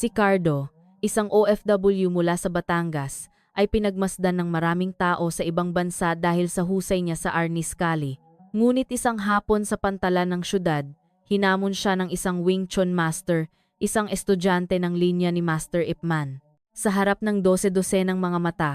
Si Cardo, isang OFW mula sa Batangas, ay pinagmasdan ng maraming tao sa ibang bansa dahil sa husay niya sa arnis kali. Ngunit isang hapon sa pantalan ng syudad, hinamon siya ng isang Wing Chun master, isang estudyante ng linya ni Master Ip Man. Sa harap ng 12-12 ng mga mata,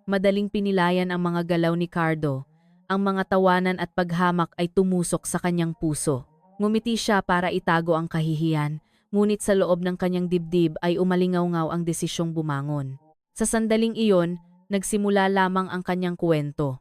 madaling pinilayan ang mga galaw ni Cardo. Ang mga tawanan at paghamak ay tumusok sa kanyang puso. Ngumiti siya para itago ang kahihiyan, ngunit sa loob ng kanyang dibdib ay umalingaw-ngaw ang desisyong bumangon. Sa sandaling iyon, nagsimula lamang ang kanyang kwento.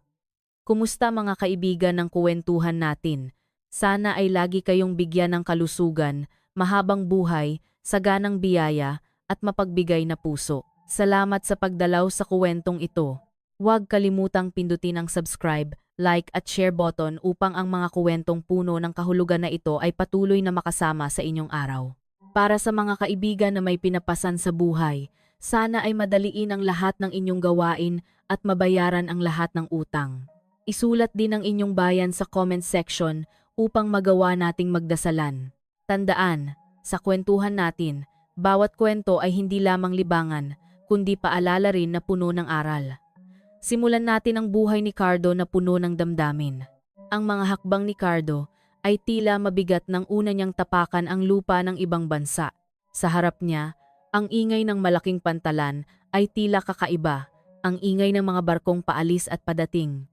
Kumusta mga kaibigan ng kuwentuhan natin? Sana ay lagi kayong bigyan ng kalusugan, mahabang buhay, saganang biyaya, at mapagbigay na puso. Salamat sa pagdalaw sa kuwentong ito. Huwag kalimutang pindutin ang subscribe, like at share button upang ang mga kuwentong puno ng kahulugan na ito ay patuloy na makasama sa inyong araw. Para sa mga kaibigan na may pinapasan sa buhay, sana ay madaliin ang lahat ng inyong gawain at mabayaran ang lahat ng utang. Isulat din ang inyong bayan sa comment section upang magawa nating magdasalan. Tandaan, sa kwentuhan natin, bawat kwento ay hindi lamang libangan, kundi paalala rin na puno ng aral. Simulan natin ang buhay ni Cardo na puno ng damdamin. Ang mga hakbang ni Cardo ay tila mabigat nang una niyang tapakan ang lupa ng ibang bansa. Sa harap niya, ang ingay ng malaking pantalan ay tila kakaiba, ang ingay ng mga barkong paalis at padating,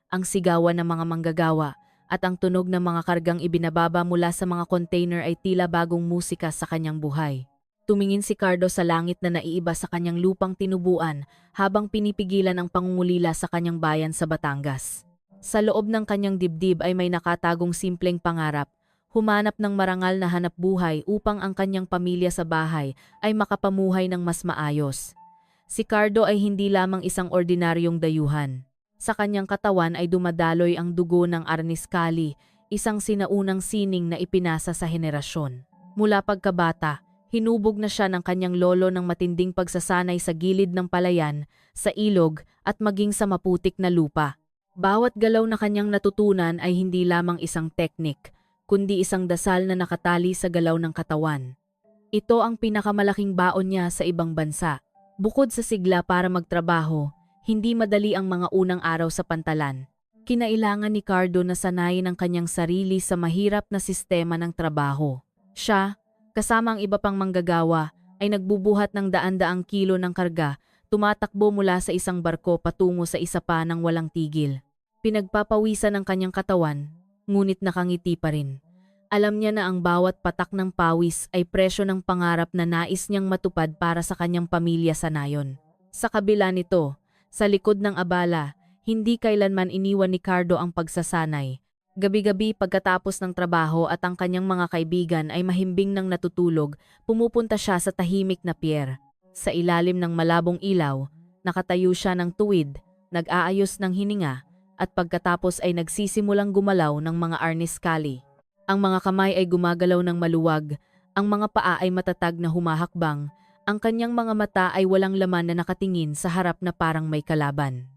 ang sigawan ng mga manggagawa, at ang tunog ng mga kargang ibinababa mula sa mga container ay tila bagong musika sa kanyang buhay. Tumingin si Cardo sa langit na naiiba sa kanyang lupang tinubuan habang pinipigilan ang pangungulila sa kanyang bayan sa Batangas. Sa loob ng kanyang dibdib ay may nakatagong simpleng pangarap, humanap ng marangal na hanapbuhay upang ang kanyang pamilya sa bahay ay makapamuhay ng mas maayos. Si Cardo ay hindi lamang isang ordinaryong dayuhan. Sa kanyang katawan ay dumadaloy ang dugo ng arnis kali, isang sinaunang sining na ipinasa sa henerasyon. Mula pagkabata, hinubog na siya ng kanyang lolo ng matinding pagsasanay sa gilid ng palayan, sa ilog at maging sa maputik na lupa. Bawat galaw na kanyang natutunan ay hindi lamang isang teknik, kundi isang dasal na nakatali sa galaw ng katawan. Ito ang pinakamalaking baon niya sa ibang bansa. Bukod sa sigla para magtrabaho, hindi madali ang mga unang araw sa pantalan. Kinailangan ni Cardo na sanayin ang kanyang sarili sa mahirap na sistema ng trabaho. Siya, kasama ang iba pang manggagawa, ay nagbubuhat ng daan-daang kilo ng karga, tumatakbo mula sa isang barko patungo sa isa pa ng walang tigil. Pinagpapawisan ang kanyang katawan, ngunit nakangiti pa rin. Alam niya na ang bawat patak ng pawis ay presyo ng pangarap na nais niyang matupad para sa kanyang pamilya sa nayon. Sa kabila nito, sa likod ng abala, hindi kailanman iniwan ni Cardo ang pagsasanay. Gabi-gabi pagkatapos ng trabaho at ang kanyang mga kaibigan ay mahimbing nang natutulog, pumupunta siya sa tahimik na pier. Sa ilalim ng malabong ilaw, nakatayo siya ng tuwid, nag-aayos ng hininga, at pagkatapos ay nagsisimulang gumalaw ng mga arnis kali. Ang mga kamay ay gumagalaw ng maluwag, ang mga paa ay matatag na humahakbang, ang kanyang mga mata ay walang laman na nakatingin sa harap na parang may kalaban.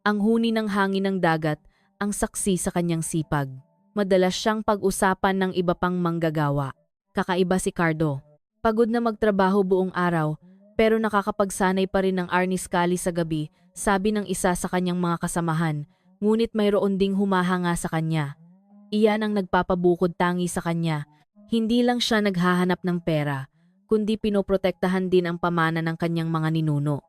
Ang huni ng hangin ng dagat ang saksi sa kanyang sipag. Madalas siyang pag-usapan ng iba pang manggagawa. Kakaiba si Cardo. Pagod na magtrabaho buong araw, pero nakakapagsanay pa rin ng arnis kali sa gabi, sabi ng isa sa kanyang mga kasamahan, ngunit mayroon ding humahanga sa kanya. Iyan ang nagpapabukod tangi sa kanya. Hindi lang siya naghahanap ng pera, kundi pinoprotektahan din ang pamana ng kanyang mga ninuno.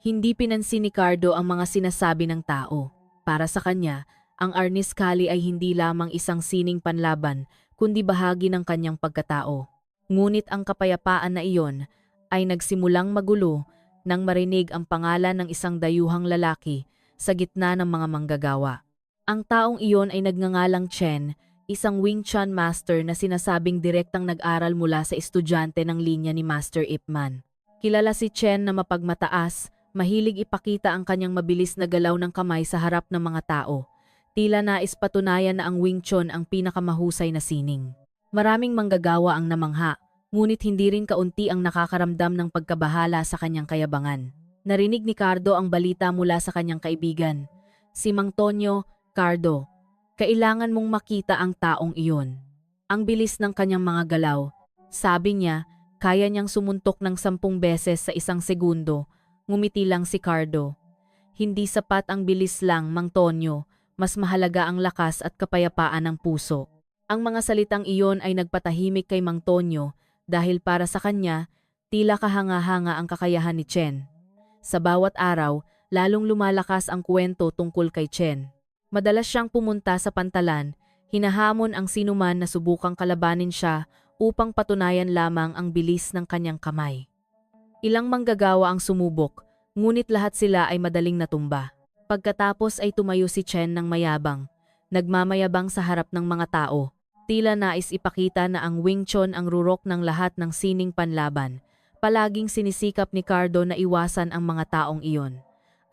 Hindi pinansin ni Cardo ang mga sinasabi ng tao. Para sa kanya, ang arnis kali ay hindi lamang isang sining panlaban, kundi bahagi ng kanyang pagkatao. Ngunit ang kapayapaan na iyon ay nagsimulang magulo nang marinig ang pangalan ng isang dayuhang lalaki sa gitna ng mga manggagawa. Ang taong iyon ay nagngangalang Chen, isang Wing Chun master na sinasabing direktang nag-aral mula sa estudyante ng linya ni Master Ip Man. Kilala si Chen na mapagmataas, mahilig ipakita ang kanyang mabilis na galaw ng kamay sa harap ng mga tao. Tila nais patunayan na ang Wing Chun ang pinakamahusay na sining. Maraming manggagawa ang namangha, ngunit hindi rin kaunti ang nakakaramdam ng pagkabahala sa kanyang kayabangan. Narinig ni Cardo ang balita mula sa kanyang kaibigan, si Mang Tonyo. Cardo, kailangan mong makita ang taong iyon. Ang bilis ng kanyang mga galaw. Sabi niya, Kaya niyang sumuntok ng 10 beses sa isang segundo. Ngumiti lang si Cardo. Hindi sapat ang bilis lang, Mang Tonyo. Mas mahalaga ang lakas at kapayapaan ng puso. Ang mga salitang iyon ay nagpatahimik kay Mang Tonyo dahil para sa kanya, tila kahanga-hanga ang kakayahan ni Chen. Sa bawat araw, lalong lumalakas ang kwento tungkol kay Chen. Madalas siyang pumunta sa pantalan, hinahamon ang sinuman na subukang kalabanin siya upang patunayan lamang ang bilis ng kanyang kamay. Ilang manggagawa ang sumubok, ngunit lahat sila ay madaling natumba. Pagkatapos ay tumayo si Chen ng mayabang, nagmamayabang sa harap ng mga tao. Tila nais ipakita na ang Wing Chun ang rurok ng lahat ng sining panlaban. Palaging sinisikap ni Cardo na iwasan ang mga taong iyon.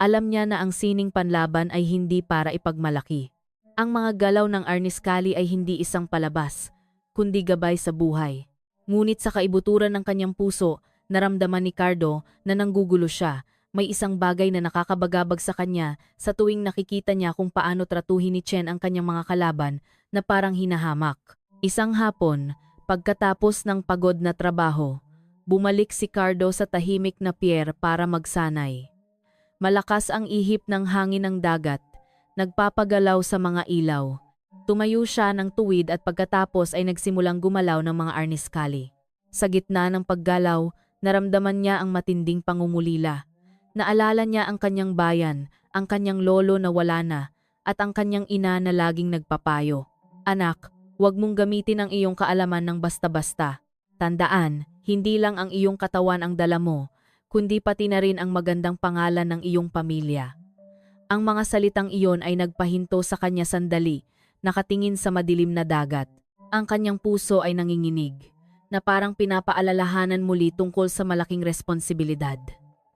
Alam niya na ang sining panlaban ay hindi para ipagmalaki. Ang mga galaw ng Arnis Kali ay hindi isang palabas, kundi gabay sa buhay. Ngunit sa kaibuturan ng kanyang puso, naramdaman ni Cardo na nanggugulo siya. May isang bagay na nakakabagabag sa kanya sa tuwing nakikita niya kung paano tratuhin ni Chen ang kanyang mga kalaban na parang hinahamak. Isang hapon, pagkatapos ng pagod na trabaho, bumalik si Cardo sa tahimik na pier para magsanay. Malakas ang ihip ng hangin ng dagat, nagpapagalaw sa mga ilaw. Tumayo siya ng tuwid at pagkatapos ay nagsimulang gumalaw ng mga Arnis Kali. Sa gitna ng paggalaw, naramdaman niya ang matinding pangungulila. Naalala niya ang kanyang bayan, ang kanyang lolo na wala na, at ang kanyang ina na laging nagpapayo. Anak, huwag mong gamitin ang iyong kaalaman ng basta-basta. Tandaan, hindi lang ang iyong katawan ang dala mo, kundi pati na rin ang magandang pangalan ng iyong pamilya. Ang mga salitang iyon ay nagpahinto sa kanya sandali, nakatingin sa madilim na dagat. Ang kanyang puso ay nanginginig, na parang pinapaalalahanan muli tungkol sa malaking responsibilidad.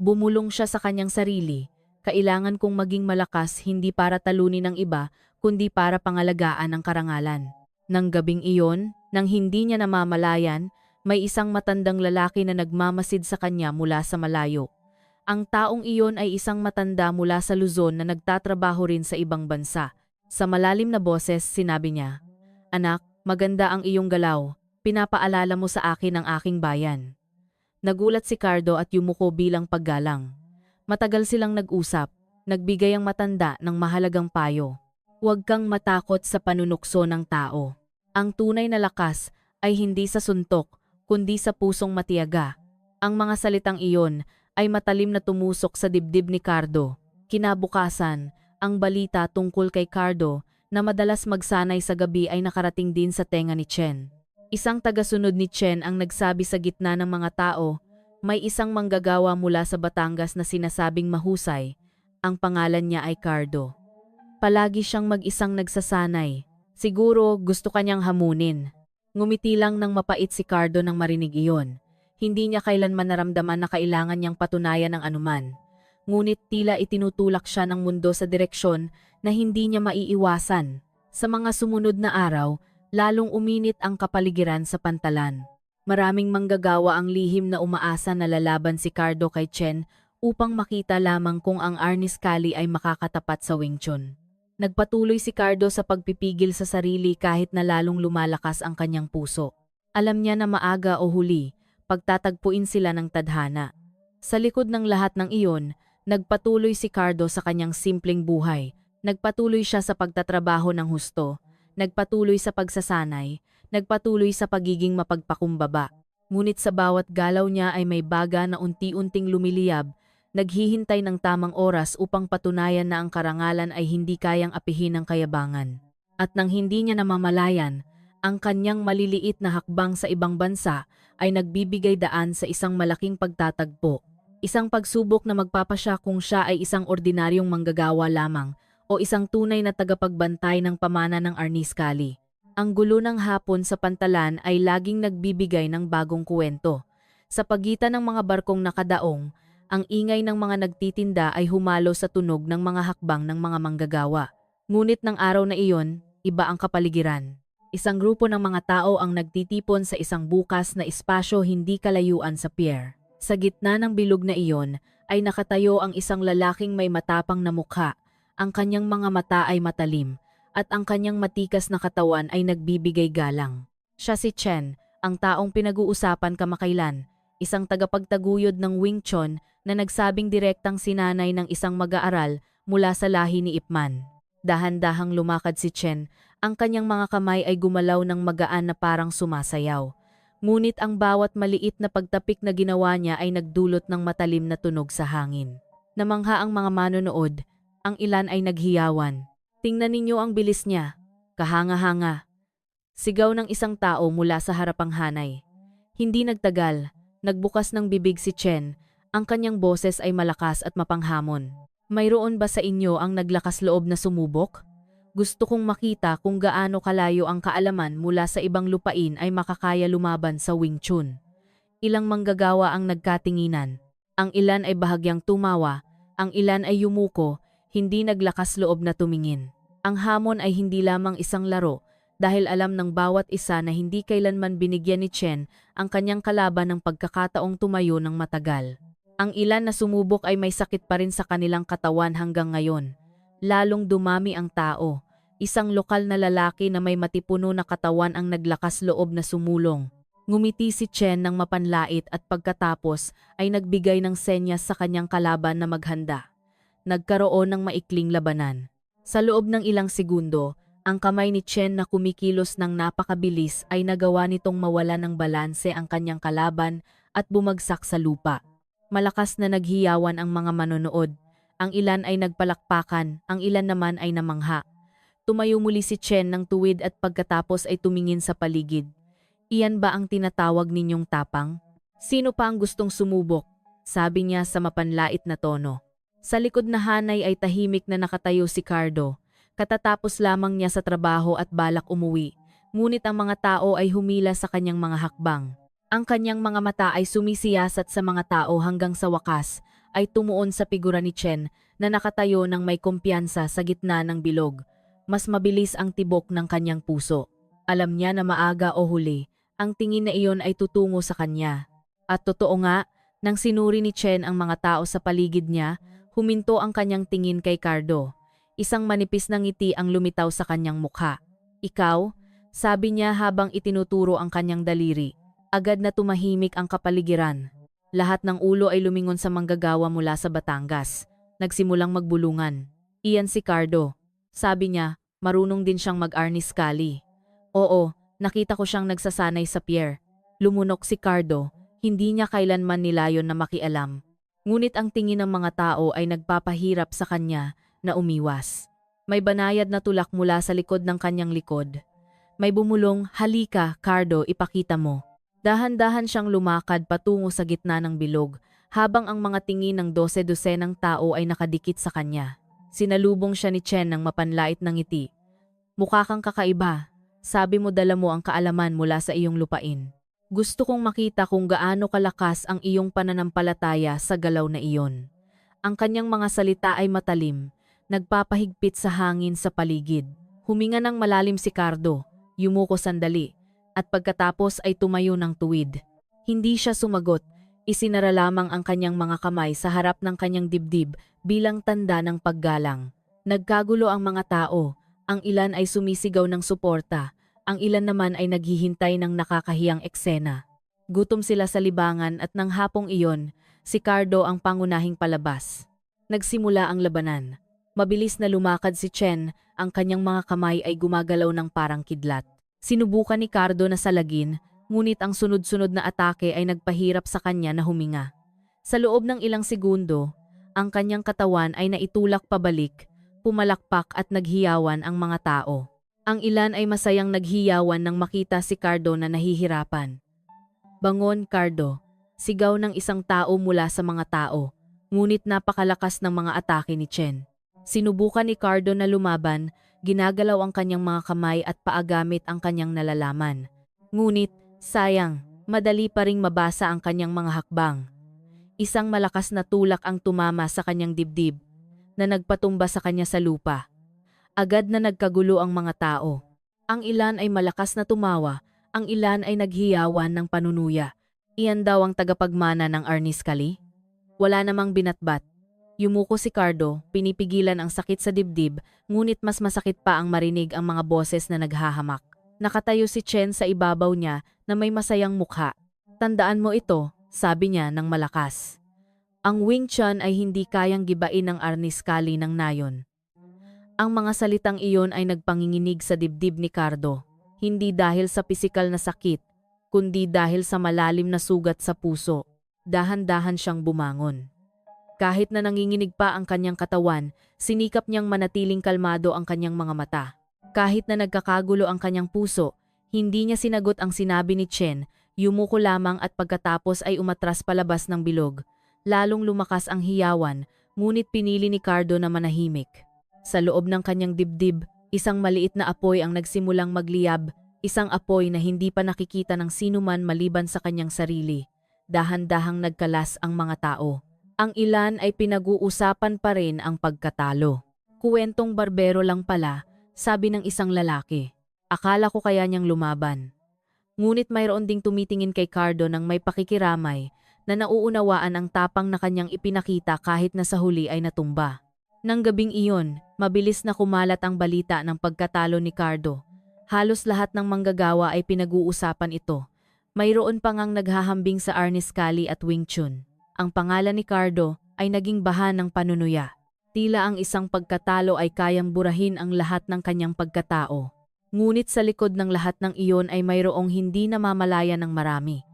Bumulong siya sa kanyang sarili, kailangan kong maging malakas hindi para talunin ng iba, kundi para pangalagaan ang karangalan. Nang gabing iyon, nang hindi niya namamalayan, may isang matandang lalaki na nagmamasid sa kanya mula sa malayo. Ang taong iyon ay isang matanda mula sa Luzon na nagtatrabaho rin sa ibang bansa. Sa malalim na boses, sinabi niya, "Anak, maganda ang iyong galaw. Pinapaalala mo sa akin ang aking bayan." Nagulat si Cardo at yumuko bilang paggalang. Matagal silang nag-usap, nagbigay ang matanda ng mahalagang payo. Huwag kang matakot sa panunukso ng tao. Ang tunay na lakas ay hindi sa suntok, kundi sa pusong matiyaga. Ang mga salitang iyon ay matalim na tumusok sa dibdib ni Cardo. Kinabukasan, ang balita tungkol kay Cardo na madalas magsanay sa gabi ay nakarating din sa tenga ni Chen. Isang tagasunod ni Chen ang nagsabi sa gitna ng mga tao, may isang manggagawa mula sa Batangas na sinasabing mahusay. Ang pangalan niya ay Cardo. Palagi siyang mag-isang nagsasanay. Siguro gusto kanyang hamunin. Ngumiti lang ng mapait si Cardo nang marinig iyon. Hindi niya kailanman naramdaman na kailangan niyang patunayan ang anuman. Ngunit tila itinutulak siya ng mundo sa direksyon na hindi niya maiiwasan. Sa mga sumunod na araw, lalong uminit ang kapaligiran sa pantalan. Maraming manggagawa ang lihim na umaasa na lalaban si Cardo kay Chen upang makita lamang kung ang Arnis Kali ay makakatapat sa Wing Chun. Nagpatuloy si Cardo sa pagpipigil sa sarili kahit na lalong lumalakas ang kanyang puso. Alam niya na maaga o huli, pagtatagpuin sila ng tadhana. Sa likod ng lahat ng iyon, nagpatuloy si Cardo sa kanyang simpleng buhay. Nagpatuloy siya sa pagtatrabaho ng husto, nagpatuloy sa pagsasanay, nagpatuloy sa pagiging mapagpakumbaba. Ngunit sa bawat galaw niya ay may baga na unti-unting lumiliyab, naghihintay ng tamang oras upang patunayan na ang karangalan ay hindi kayang apihin ng kayabangan. At nang hindi niya namamalayan, ang kanyang maliliit na hakbang sa ibang bansa ay nagbibigay daan sa isang malaking pagtatagpo. Isang pagsubok na magpapasya kung siya ay isang ordinaryong manggagawa lamang o isang tunay na tagapagbantay ng pamana ng Arnis Kali. Ang gulo ng hapon sa pantalan ay laging nagbibigay ng bagong kuwento. Sa pagitan ng mga barkong nakadaong, ang ingay ng mga nagtitinda ay humalo sa tunog ng mga hakbang ng mga manggagawa. Ngunit ng araw na iyon, iba ang kapaligiran. Isang grupo ng mga tao ang nagtitipon sa isang bukas na espasyo hindi kalayuan sa pier. Sa gitna ng bilog na iyon ay nakatayo ang isang lalaking may matapang na mukha. Ang kanyang mga mata ay matalim at ang kanyang matikas na katawan ay nagbibigay galang. Siya si Chen, ang taong pinag-uusapan kamakailan, isang tagapagtaguyod ng Wing Chun na nagsabing direktang sinanay ng isang mag-aaral mula sa lahi ni Ip Man. Dahan-dahang lumakad si Chen, ang kanyang mga kamay ay gumalaw ng magaan na parang sumasayaw. Ngunit ang bawat maliit na pagtapik na ginawa niya ay nagdulot ng matalim na tunog sa hangin. Namangha ang mga manonood, ang ilan ay naghiyawan. Tingnan ninyo ang bilis niya, kahanga-hanga. Sigaw ng isang tao mula sa harapang hanay. Hindi nagtagal, nagbukas ng bibig si Chen, ang kanyang boses ay malakas at mapanghamon. Mayroon ba sa inyo ang naglakas loob na sumubok? Gusto kong makita kung gaano kalayo ang kaalaman mula sa ibang lupain ay makakaya lumaban sa Wing Chun. Ilang manggagawa ang nagkatinginan. Ang ilan ay bahagyang tumawa, ang ilan ay yumuko, hindi naglakas loob na tumingin. Ang hamon ay hindi lamang isang laro, dahil alam ng bawat isa na hindi kailanman binigyan ni Chen ang kanyang kalaban ng pagkakataong tumayo ng matagal. Ang ilan na sumubok ay may sakit pa rin sa kanilang katawan hanggang ngayon. Lalong dumami ang tao. Isang lokal na lalaki na may matipuno na katawan ang naglakas loob na sumulong. Ngumiti si Chen ng mapanlait at pagkatapos ay nagbigay ng senyas sa kanyang kalaban na maghanda. Nagkaroon ng maikling labanan. Sa loob ng ilang segundo, ang kamay ni Chen na kumikilos ng napakabilis ay nagawa nitong mawala ng balanse ang kanyang kalaban at bumagsak sa lupa. Malakas na naghiyawan ang mga manonood. Ang ilan ay nagpalakpakan, ang ilan naman ay namangha. Tumayo muli si Chen ng tuwid at pagkatapos ay tumingin sa paligid. Iyan ba ang tinatawag ninyong tapang? Sino pa ang gustong sumubok? Sabi niya sa mapanlait na tono. Sa likod na hanay ay tahimik na nakatayo si Cardo. Katatapos lamang niya sa trabaho at balak umuwi, ngunit ang mga tao ay humila sa kanyang mga hakbang. Ang kanyang mga mata ay sumisiyasat sa mga tao hanggang sa wakas ay tumuon sa figura ni Chen na nakatayo ng may kumpiyansa sa gitna ng bilog. Mas mabilis ang tibok ng kanyang puso. Alam niya na maaga o huli, ang tingin na iyon ay tutungo sa kanya. At totoo nga, nang sinuri ni Chen ang mga tao sa paligid niya, huminto ang kanyang tingin kay Cardo. Isang manipis na ngiti ang lumitaw sa kanyang mukha. Ikaw? Sabi niya habang itinuturo ang kanyang daliri. Agad na tumahimik ang kapaligiran. Lahat ng ulo ay lumingon sa manggagawa mula sa Batangas. Nagsimulang magbulungan. Iyan si Cardo. Sabi niya, marunong din siyang mag-arnis kali. Oo, nakita ko siyang nagsasanay sa pier. Lumunok si Cardo. Hindi niya kailanman nilayon na makialam. Ngunit ang tingin ng mga tao ay nagpapahirap sa kanya na umiwas. May banayad na tulak mula sa likod ng kanyang likod. May bumulong, halika, Cardo, ipakita mo. Dahan-dahan siyang lumakad patungo sa gitna ng bilog, habang ang mga tingin ng 12-dosenang tao ay nakadikit sa kanya. Sinalubong siya ni Chen ng mapanlait na ngiti. Mukha kang kakaiba. Sabi mo dala mo ang kaalaman mula sa iyong lupain. Gusto kong makita kung gaano kalakas ang iyong pananampalataya sa galaw na iyon. Ang kanyang mga salita ay matalim. Nagpapahigpit sa hangin sa paligid. Huminga ng malalim si Cardo, yumuko sandali, at pagkatapos ay tumayo ng tuwid. Hindi siya sumagot, isinara lamang ang kanyang mga kamay sa harap ng kanyang dibdib bilang tanda ng paggalang. Nagkagulo ang mga tao, ang ilan ay sumisigaw ng suporta, ang ilan naman ay naghihintay ng nakakahiyang eksena. Gutom sila sa libangan at nang hapong iyon, si Cardo ang pangunahing palabas. Nagsimula ang labanan. Mabilis na lumakad si Chen, ang kanyang mga kamay ay gumagalaw ng parang kidlat. Sinubukan ni Cardo na salagin, ngunit ang sunod-sunod na atake ay nagpahirap sa kanya na huminga. Sa loob ng ilang segundo, ang kanyang katawan ay naitulak pabalik, pumalakpak at naghiyawan ang mga tao. Ang ilan ay masayang naghiyawan nang makita si Cardo na nahihirapan. Bangon, Cardo! Sigaw ng isang tao mula sa mga tao, ngunit napakalakas ng mga atake ni Chen. Sinubukan ni Cardo na lumaban, ginagalaw ang kanyang mga kamay at paagamit ang kanyang nalalaman. Ngunit, sayang, madali pa ring mabasa ang kanyang mga hakbang. Isang malakas na tulak ang tumama sa kanyang dibdib, na nagpatumba sa kanya sa lupa. Agad na nagkagulo ang mga tao. Ang ilan ay malakas na tumawa, ang ilan ay naghiyawan ng panunuya. Iyan daw ang tagapagmana ng Arnis Kali? Wala namang binatbat. Yumuko si Cardo, pinipigilan ang sakit sa dibdib, ngunit mas masakit pa ang marinig ang mga boses na naghahamak. Nakatayo si Chen sa ibabaw niya na may masayang mukha. Tandaan mo ito, sabi niya ng malakas. Ang Wing Chun ay hindi kayang gibain ng arnis kali ng nayon. Ang mga salitang iyon ay nagpanginginig sa dibdib ni Cardo, hindi dahil sa pisikal na sakit, kundi dahil sa malalim na sugat sa puso. Dahan-dahan siyang bumangon. Kahit na nanginginig pa ang kanyang katawan, sinikap niyang manatiling kalmado ang kanyang mga mata. Kahit na nagkakagulo ang kanyang puso, hindi niya sinagot ang sinabi ni Chen, yumuko lamang at pagkatapos ay umatras palabas ng bilog. Lalong lumakas ang hiyawan, ngunit pinili ni Cardo na manahimik. Sa loob ng kanyang dibdib, isang maliit na apoy ang nagsimulang magliyab, isang apoy na hindi pa nakikita ng sinuman maliban sa kanyang sarili. Dahan-dahang nagkalas ang mga tao. Ang ilan ay pinag-uusapan pa rin ang pagkatalo. Kuwentong barbero lang pala, sabi ng isang lalaki. Akala ko kaya niyang lumaban. Ngunit mayroon ding tumitingin kay Cardo ng may pakikiramay na nauunawaan ang tapang na kanyang ipinakita kahit na sa huli ay natumba. Nang gabing iyon, mabilis na kumalat ang balita ng pagkatalo ni Cardo. Halos lahat ng manggagawa ay pinag-uusapan ito. Mayroon pa ngang naghahambing sa arnis kali at Wing Chun. Ang pangalan ni Cardo ay naging bahan ng panunuya. Tila ang isang pagkatalo ay kayang burahin ang lahat ng kanyang pagkatao. Ngunit sa likod ng lahat ng iyon ay mayroong hindi namamalaya ng marami.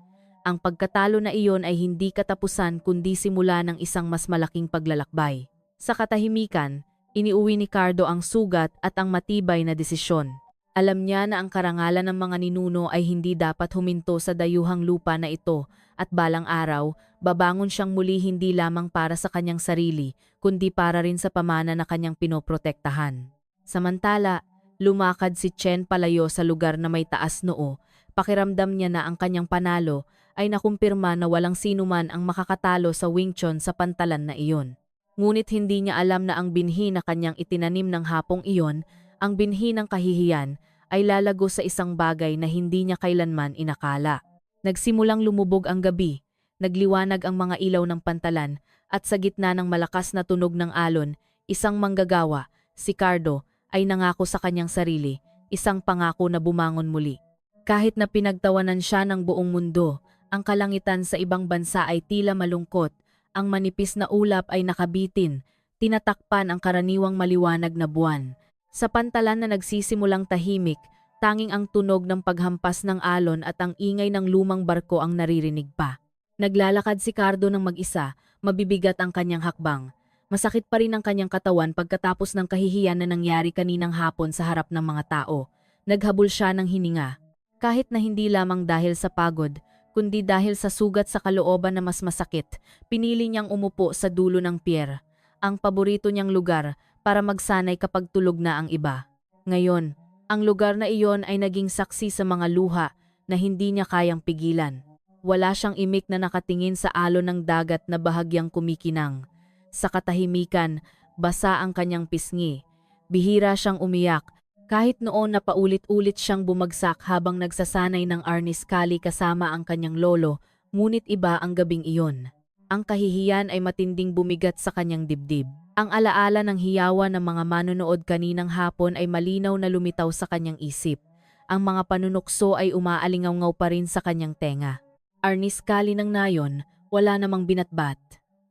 Ang pagkatalo na iyon ay hindi katapusan kundi simula ng isang mas malaking paglalakbay. Sa katahimikan, iniuwi ni Cardo ang sugat at ang matibay na desisyon. Alam niya na ang karangalan ng mga ninuno ay hindi dapat huminto sa dayuhang lupa na ito at balang araw, babangon siyang muli hindi lamang para sa kanyang sarili, kundi para rin sa pamana na kanyang pinoprotektahan. Samantala, lumakad si Chen palayo sa lugar na may taas noo. Pakiramdam niya na ang kanyang panalo ay nakumpirma na walang sinuman ang makakatalo sa Wing Chun sa pantalan na iyon. Ngunit hindi niya alam na ang binhi na kanyang itinanim ng hapong iyon, ang binhi ng kahihiyan, ay lalago sa isang bagay na hindi niya kailanman inakala. Nagsimulang lumubog ang gabi, nagliwanag ang mga ilaw ng pantalan, at sa gitna ng malakas na tunog ng alon, isang manggagawa, si Cardo, ay nangako sa kanyang sarili, isang pangako na bumangon muli. Kahit na pinagtawanan siya ng buong mundo, ang kalangitan sa ibang bansa ay tila malungkot. Ang manipis na ulap ay nakabitin, tinatakpan ang karaniwang maliwanag na buwan. Sa pantalan na nagsisimulang tahimik, tanging ang tunog ng paghampas ng alon at ang ingay ng lumang barko ang naririnig pa. Naglalakad si Cardo ng mag-isa, mabibigat ang kanyang hakbang. Masakit pa rin ang kanyang katawan pagkatapos ng kahihiyan na nangyari kaninang hapon sa harap ng mga tao. Naghabol siya ng hininga. Kahit na hindi lamang dahil sa pagod, kundi dahil sa sugat sa kalooban na mas masakit, pinili niyang umupo sa dulo ng pier, ang paborito niyang lugar para magsanay kapag tulog na ang iba. Ngayon, ang lugar na iyon ay naging saksi sa mga luha na hindi niya kayang pigilan. Wala siyang imik na nakatingin sa alon ng dagat na bahagyang kumikinang. Sa katahimikan, basa ang kanyang pisngi. Bihira siyang umiyak. Kahit noon na paulit-ulit siyang bumagsak habang nagsasanay ng arnis kali kasama ang kanyang lolo, ngunit iba ang gabing iyon. Ang kahihiyan ay matinding bumigat sa kanyang dibdib. Ang alaala ng hiyawan ng mga manonood kaninang hapon ay malinaw na lumitaw sa kanyang isip. Ang mga panunukso ay umaalingaw-ngaw pa rin sa kanyang tenga. Arnis kali ng nayon, wala namang binatbat.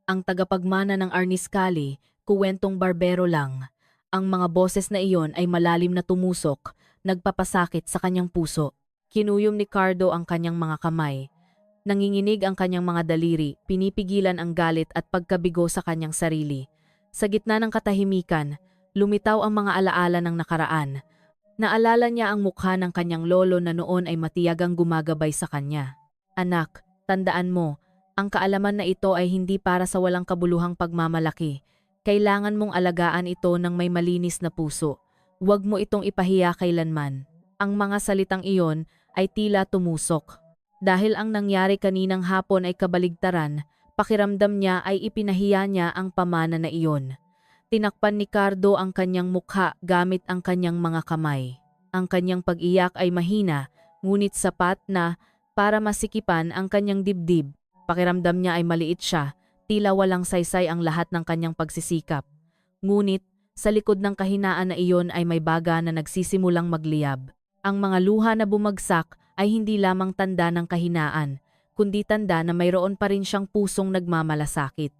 Ang tagapagmana ng arnis kali, kuwentong barbero lang. Ang mga boses na iyon ay malalim na tumusok, nagpapasakit sa kanyang puso. Kinuyom ni Cardo ang kanyang mga kamay. Nanginginig ang kanyang mga daliri, pinipigilan ang galit at pagkabigo sa kanyang sarili. Sa gitna ng katahimikan, lumitaw ang mga alaala ng nakaraan. Naalala niya ang mukha ng kanyang lolo na noon ay matiyagang gumagabay sa kanya. Anak, tandaan mo, ang kaalaman na ito ay hindi para sa walang kabuluhang pagmamalaki. Kailangan mong alagaan ito ng may malinis na puso. Huwag mo itong ipahiya kailanman. Ang mga salitang iyon ay tila tumusok. Dahil ang nangyari kaninang hapon ay kabaligtaran, pakiramdam niya ay ipinahiya niya ang pamana na iyon. Tinakpan ni Cardo ang kanyang mukha gamit ang kanyang mga kamay. Ang kanyang pag-iyak ay mahina, ngunit sapat na para masikipan ang kanyang dibdib. Pakiramdam niya ay maliit siya. Tila walang saysay ang lahat ng kanyang pagsisikap. Ngunit, sa likod ng kahinaan na iyon ay may baga na nagsisimulang magliyab. Ang mga luha na bumagsak ay hindi lamang tanda ng kahinaan, kundi tanda na mayroon pa rin siyang pusong nagmamalasakit.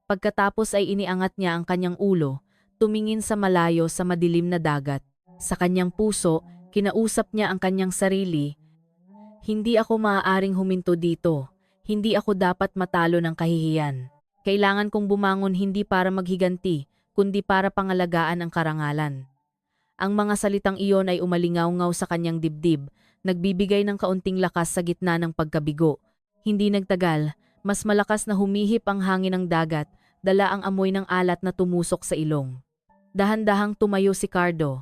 Pagkatapos ay iniangat niya ang kanyang ulo, tumingin sa malayo sa madilim na dagat. Sa kanyang puso, kinausap niya ang kanyang sarili. Hindi ako maaaring huminto dito. Hindi ako dapat matalo ng kahihiyan. Kailangan kong bumangon hindi para maghiganti, kundi para pangalagaan ang karangalan. Ang mga salitang iyon ay umalingaw-ngaw sa kanyang dibdib, nagbibigay ng kaunting lakas sa gitna ng pagkabigo. Hindi nagtagal, mas malakas na humihip ang hangin ng dagat, dala ang amoy ng alat na tumusok sa ilong. Dahan-dahang tumayo si Cardo.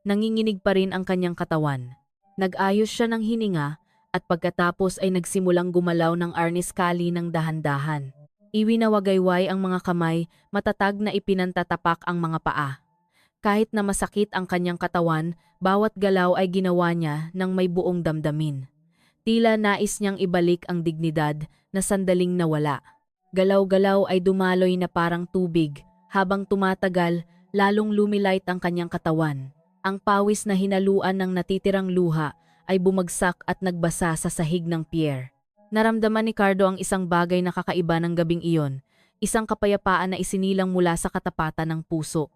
Nanginginig pa rin ang kanyang katawan. Nag-ayos siya ng hininga at pagkatapos ay nagsimulang gumalaw ng arnis kali ng dahan-dahan. Iwinawagayway ang mga kamay, matatag na ipinantatapak ang mga paa. Kahit na masakit ang kanyang katawan, bawat galaw ay ginawa niya ng may buong damdamin. Tila nais niyang ibalik ang dignidad na sandaling nawala. Galaw-galaw ay dumaloy na parang tubig. Habang tumatagal, lalong lumilight ang kanyang katawan. Ang pawis na hinaluan ng natitirang luha ay bumagsak at nagbasa sa sahig ng pier. Naramdaman ni Cardo ang isang bagay na kakaiba ng gabing iyon, isang kapayapaan na isinilang mula sa katapatan ng puso.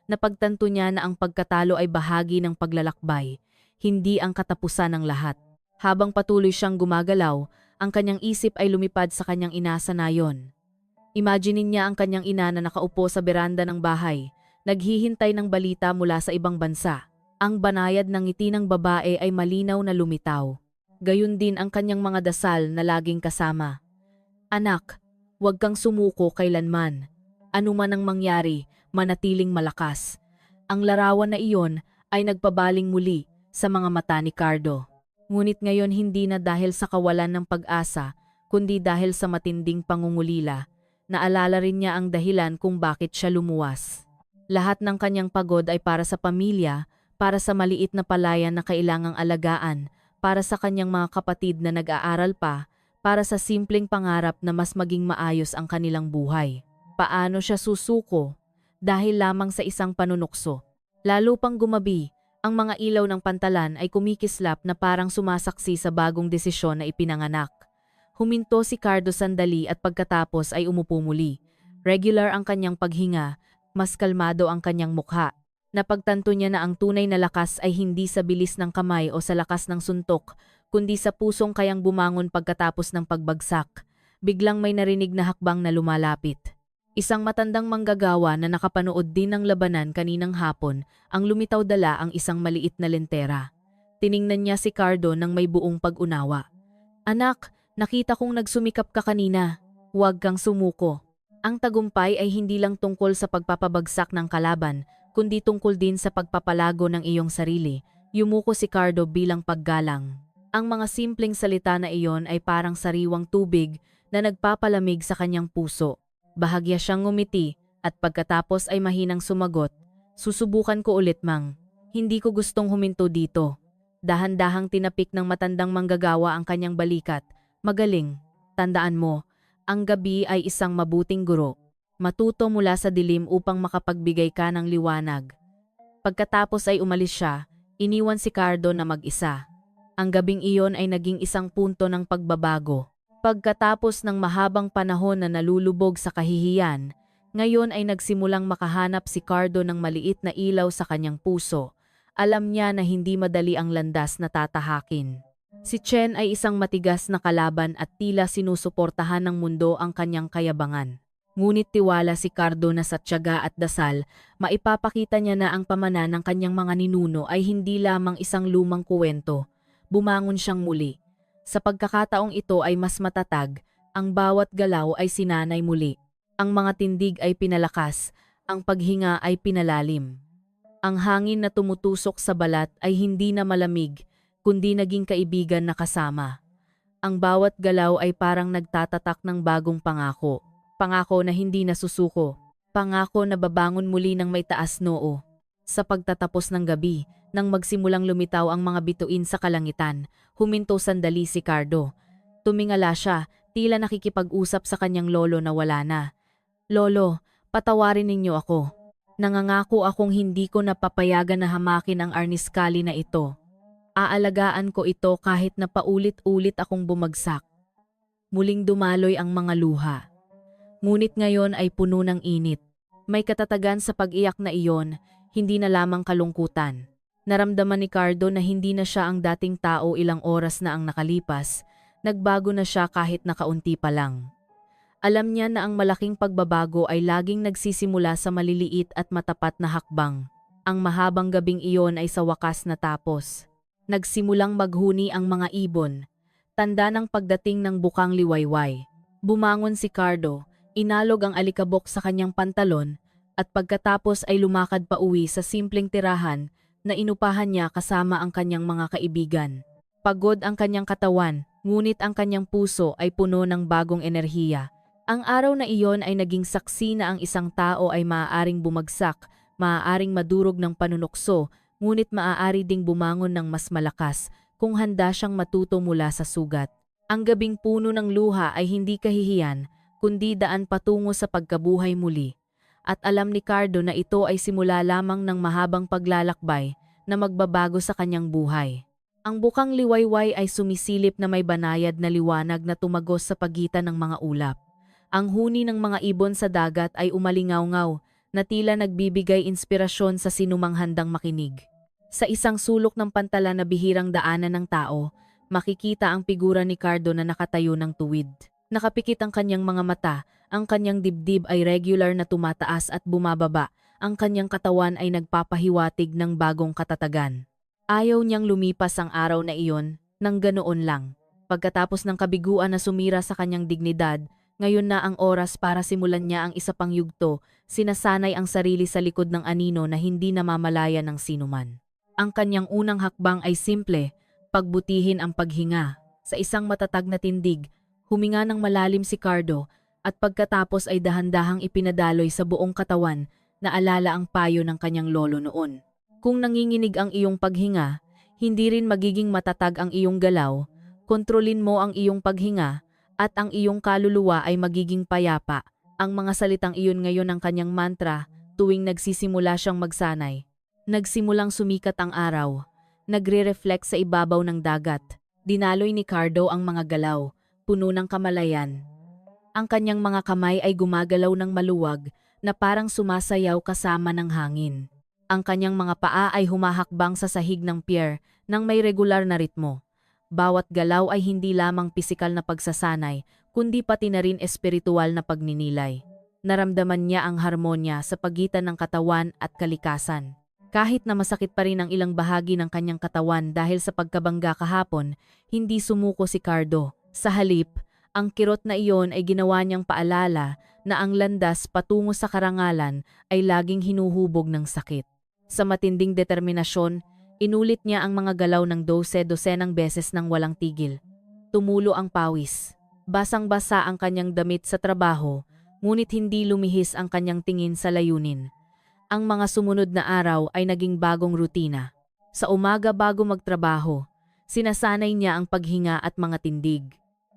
Napagtanto niya na ang pagkatalo ay bahagi ng paglalakbay, hindi ang katapusan ng lahat. Habang patuloy siyang gumagalaw, ang kanyang isip ay lumipad sa kanyang ina sa nayon. Imaginin niya ang kanyang ina na nakaupo sa beranda ng bahay, naghihintay ng balita mula sa ibang bansa. Ang banayad ng ngiti ng babae ay malinaw na lumitaw. Gayun din ang kanyang mga dasal na laging kasama. Anak, huwag kang sumuko kailanman. Ano man ang mangyari, manatiling malakas. Ang larawan na iyon ay nagpabaling muli sa mga mata ni Cardo. Ngunit ngayon hindi na dahil sa kawalan ng pag-asa, kundi dahil sa matinding pangungulila. Naalala rin niya ang dahilan kung bakit siya lumuwas. Lahat ng kanyang pagod ay para sa pamilya, para sa maliit na palayan na kailangang alagaan, para sa kanyang mga kapatid na nag-aaral pa, para sa simpleng pangarap na mas maging maayos ang kanilang buhay. Paano siya susuko? Dahil lamang sa isang panunukso. Lalo pang gumabi, ang mga ilaw ng pantalan ay kumikislap na parang sumasaksi sa bagong desisyon na ipinanganak. Huminto si Cardo sandali at pagkatapos ay umupo muli. Regular ang kanyang paghinga, mas kalmado ang kanyang mukha. Napagtanto niya na ang tunay na lakas ay hindi sa bilis ng kamay o sa lakas ng suntok, kundi sa pusong kayang bumangon pagkatapos ng pagbagsak. Biglang may narinig na hakbang na lumalapit. Isang matandang manggagawa na nakapanood din ng labanan kaninang hapon, ang lumitaw dala ang isang maliit na lentera. Tiningnan niya si Cardo ng may buong pag-unawa. Anak, nakita kong nagsumikap ka kanina. Huwag kang sumuko. Ang tagumpay ay hindi lang tungkol sa pagpapabagsak ng kalaban, kundi tungkol din sa pagpapalago ng iyong sarili. Yumuko si Cardo bilang paggalang. Ang mga simpleng salita na iyon ay parang sariwang tubig na nagpapalamig sa kanyang puso. Bahagya siyang ngumiti at pagkatapos ay mahinang sumagot, "Susubukan ko ulit, Mang. Hindi ko gustong huminto dito." Dahan-dahang tinapik ng matandang manggagawa ang kanyang balikat. "Magaling. Tandaan mo, ang gabi ay isang mabuting guro. Matuto mula sa dilim upang makapagbigay ka ng liwanag." Pagkatapos ay umalis siya, iniwan si Cardo na mag-isa. Ang gabing iyon ay naging isang punto ng pagbabago. Pagkatapos ng mahabang panahon na nalulubog sa kahihiyan, ngayon ay nagsimulang makahanap si Cardo ng maliit na ilaw sa kanyang puso. Alam niya na hindi madali ang landas na tatahakin. Si Chen ay isang matigas na kalaban at tila sinusuportahan ng mundo ang kanyang kayabangan. Ngunit tiwala si Cardo na sa tiyaga at dasal, maipapakita niya na ang pamana ng kanyang mga ninuno ay hindi lamang isang lumang kuwento. Bumangon siyang muli. Sa pagkakataong ito ay mas matatag, ang bawat galaw ay sinanay muli. Ang mga tindig ay pinalakas, ang paghinga ay pinalalim. Ang hangin na tumutusok sa balat ay hindi na malamig, kundi naging kaibigan na kasama. Ang bawat galaw ay parang nagtatatak ng bagong pangako. Pangako na hindi nasusuko. Pangako na babangon muli ng may taas noo. Sa pagtatapos ng gabi, nang magsimulang lumitaw ang mga bituin sa kalangitan, huminto sandali si Cardo. Tumingala siya, tila nakikipag-usap sa kanyang lolo na wala na. "Lolo, patawarin ninyo ako. Nangangako akong hindi ko napapayagan na hamakin ang arnis kali na ito." Aalagaan ko ito kahit na paulit-ulit akong bumagsak. Muling dumaloy ang mga luha. Ngunit ngayon ay puno ng init. May katatagan sa pag-iyak na iyon, hindi na lamang kalungkutan. Naramdaman ni Cardo na hindi na siya ang dating tao ilang oras na ang nakalipas, nagbago na siya kahit nakaunti pa lang. Alam niya na ang malaking pagbabago ay laging nagsisimula sa maliliit at matapat na hakbang. Ang mahabang gabing iyon ay sa wakas natapos. Nagsimulang maghuni ang mga ibon, tanda ng pagdating ng bukang liwayway. Bumangon si Cardo, inalog ang alikabok sa kanyang pantalon, at pagkatapos ay lumakad pa uwi sa simpleng tirahan na inupahan niya kasama ang kanyang mga kaibigan. Pagod ang kanyang katawan, ngunit ang kanyang puso ay puno ng bagong enerhiya. Ang araw na iyon ay naging saksi na ang isang tao ay maaaring bumagsak, maaaring madurog ng panunukso, ngunit maaari ding bumangon ng mas malakas kung handa siyang matuto mula sa sugat. Ang gabing puno ng luha ay hindi kahihiyan, kundi daan patungo sa pagkabuhay muli. At alam ni Cardo na ito ay simula lamang ng mahabang paglalakbay na magbabago sa kanyang buhay. Ang bukang liwayway ay sumisilip na may banayad na liwanag na tumagos sa pagitan ng mga ulap. Ang huni ng mga ibon sa dagat ay umalingaw-ngaw na tila nagbibigay inspirasyon sa sinumang handang makinig. Sa isang sulok ng pantala na bihirang daanan ng tao, makikita ang figura ni Cardo na nakatayo ng tuwid. Nakapikit ang kanyang mga mata, ang kanyang dibdib ay regular na tumataas at bumababa, ang kanyang katawan ay nagpapahiwatig ng bagong katatagan. Ayaw niyang lumipas ang araw na iyon, nang ganoon lang. Pagkatapos ng kabiguan na sumira sa kanyang dignidad, ngayon na ang oras para simulan niya ang isa pang yugto, sinasanay ang sarili sa likod ng anino na hindi namamalaya ng sinuman. Ang kanyang unang hakbang ay simple, pagbutihin ang paghinga. Sa isang matatag na tindig, huminga ng malalim si Cardo at pagkatapos ay dahan-dahang ipinadaloy sa buong katawan na alala ang payo ng kanyang lolo noon. Kung nanginginig ang iyong paghinga, hindi rin magiging matatag ang iyong galaw, kontrolin mo ang iyong paghinga at ang iyong kaluluwa ay magiging payapa. Ang mga salitang iyon ngayon ang kanyang mantra tuwing nagsisimula siyang magsanay. Nagsimulang sumikat ang araw, nagre-reflect sa ibabaw ng dagat. Dinaloy ni Cardo ang mga galaw, puno ng kamalayan. Ang kanyang mga kamay ay gumagalaw ng maluwag na parang sumasayaw kasama ng hangin. Ang kanyang mga paa ay humahakbang sa sahig ng pier nang may regular na ritmo. Bawat galaw ay hindi lamang pisikal na pagsasanay, kundi pati na rin espiritual na pagninilay. Naramdaman niya ang harmonya sa pagitan ng katawan at kalikasan. Kahit na masakit pa rin ang ilang bahagi ng kanyang katawan dahil sa pagkabangga kahapon, hindi sumuko si Cardo. Sa halip, ang kirot na iyon ay ginawa niyang paalala na ang landas patungo sa karangalan ay laging hinuhubog ng sakit. Sa matinding determinasyon, inulit niya ang mga galaw ng 12-dosenang beses nang walang tigil. Tumulo ang pawis. Basang-basa ang kanyang damit sa trabaho, ngunit hindi lumihis ang kanyang tingin sa layunin. Ang mga sumunod na araw ay naging bagong rutina. Sa umaga bago magtrabaho, sinasanay niya ang paghinga at mga tindig.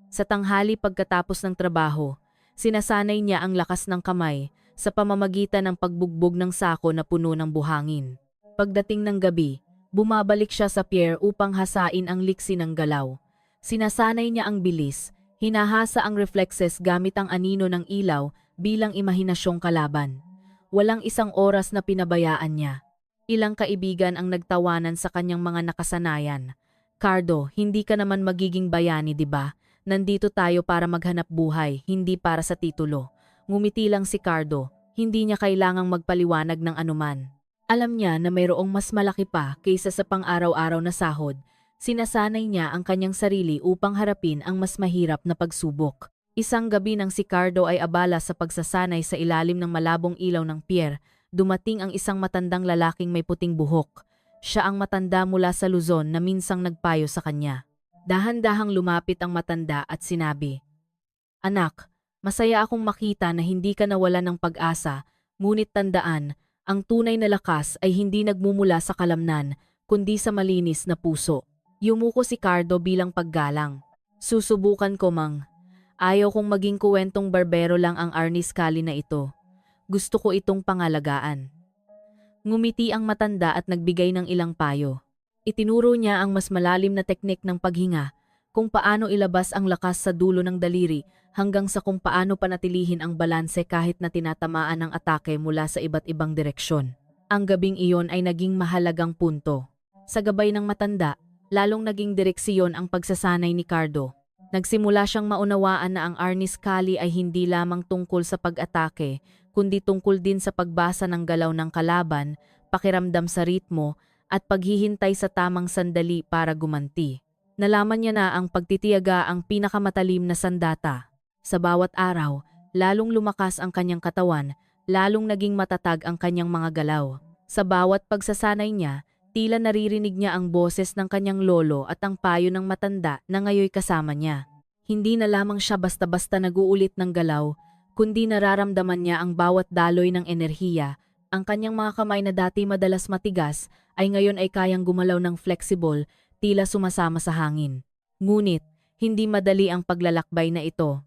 Sa tanghali pagkatapos ng trabaho, sinasanay niya ang lakas ng kamay sa pamamagitan ng pagbugbog ng sako na puno ng buhangin. Pagdating ng gabi, bumabalik siya sa pier upang hasain ang liksi ng galaw. Sinasanay niya ang bilis, hinahasa ang reflexes gamit ang anino ng ilaw bilang imahinasyong kalaban. Walang isang oras na pinabayaan niya. Ilang kaibigan ang nagtawanan sa kanyang mga nakasanayan. Cardo, hindi ka naman magiging bayani, di ba? Nandito tayo para maghanap buhay, hindi para sa titulo. Ngumiti lang si Cardo, hindi niya kailangang magpaliwanag ng anuman. Alam niya na mayroong mas malaki pa kaysa sa pang-araw-araw na sahod. Sinasanay niya ang kanyang sarili upang harapin ang mas mahirap na pagsubok. Isang gabi nang si Cardo ay abala sa pagsasanay sa ilalim ng malabong ilaw ng pier, dumating ang isang matandang lalaking may puting buhok. Siya ang matanda mula sa Luzon na minsang nagpayo sa kanya. Dahan-dahang lumapit ang matanda at sinabi, "Anak, masaya akong makita na hindi ka nawalan ng pag-asa, ngunit tandaan, ang tunay na lakas ay hindi nagmumula sa kalamnan, kundi sa malinis na puso." Yumuko si Cardo bilang paggalang. "Susubukan ko, Mang. Ayaw kong maging kuwentong barbero lang ang Arnis Cali na ito. Gusto ko itong pangalagaan." Ngumiti ang matanda at nagbigay ng ilang payo. Itinuro niya ang mas malalim na teknik ng paghinga, kung paano ilabas ang lakas sa dulo ng daliri hanggang sa kung paano panatilihin ang balanse kahit na tinatamaan ng atake mula sa iba't ibang direksyon. Ang gabing iyon ay naging mahalagang punto. Sa gabay ng matanda, lalong naging direksyon ang pagsasanay ni Cardo. Nagsimula siyang maunawaan na ang Arnis Kali ay hindi lamang tungkol sa pag-atake, kundi tungkol din sa pagbasa ng galaw ng kalaban, pakiramdam sa ritmo, at paghihintay sa tamang sandali para gumanti. Nalaman niya na ang pagtitiyaga ang pinakamatalim na sandata. Sa bawat araw, lalong lumakas ang kanyang katawan, lalong naging matatag ang kanyang mga galaw. Sa bawat pagsasanay niya, tila naririnig niya ang boses ng kanyang lolo at ang payo ng matanda na ngayoy kasama niya. Hindi na lamang siya basta-basta nag-uulit ng galaw, kundi nararamdaman niya ang bawat daloy ng enerhiya. Ang kanyang mga kamay na dati madalas matigas ay ngayon ay kayang gumalaw ng flexible, tila sumasama sa hangin. Ngunit, hindi madali ang paglalakbay na ito.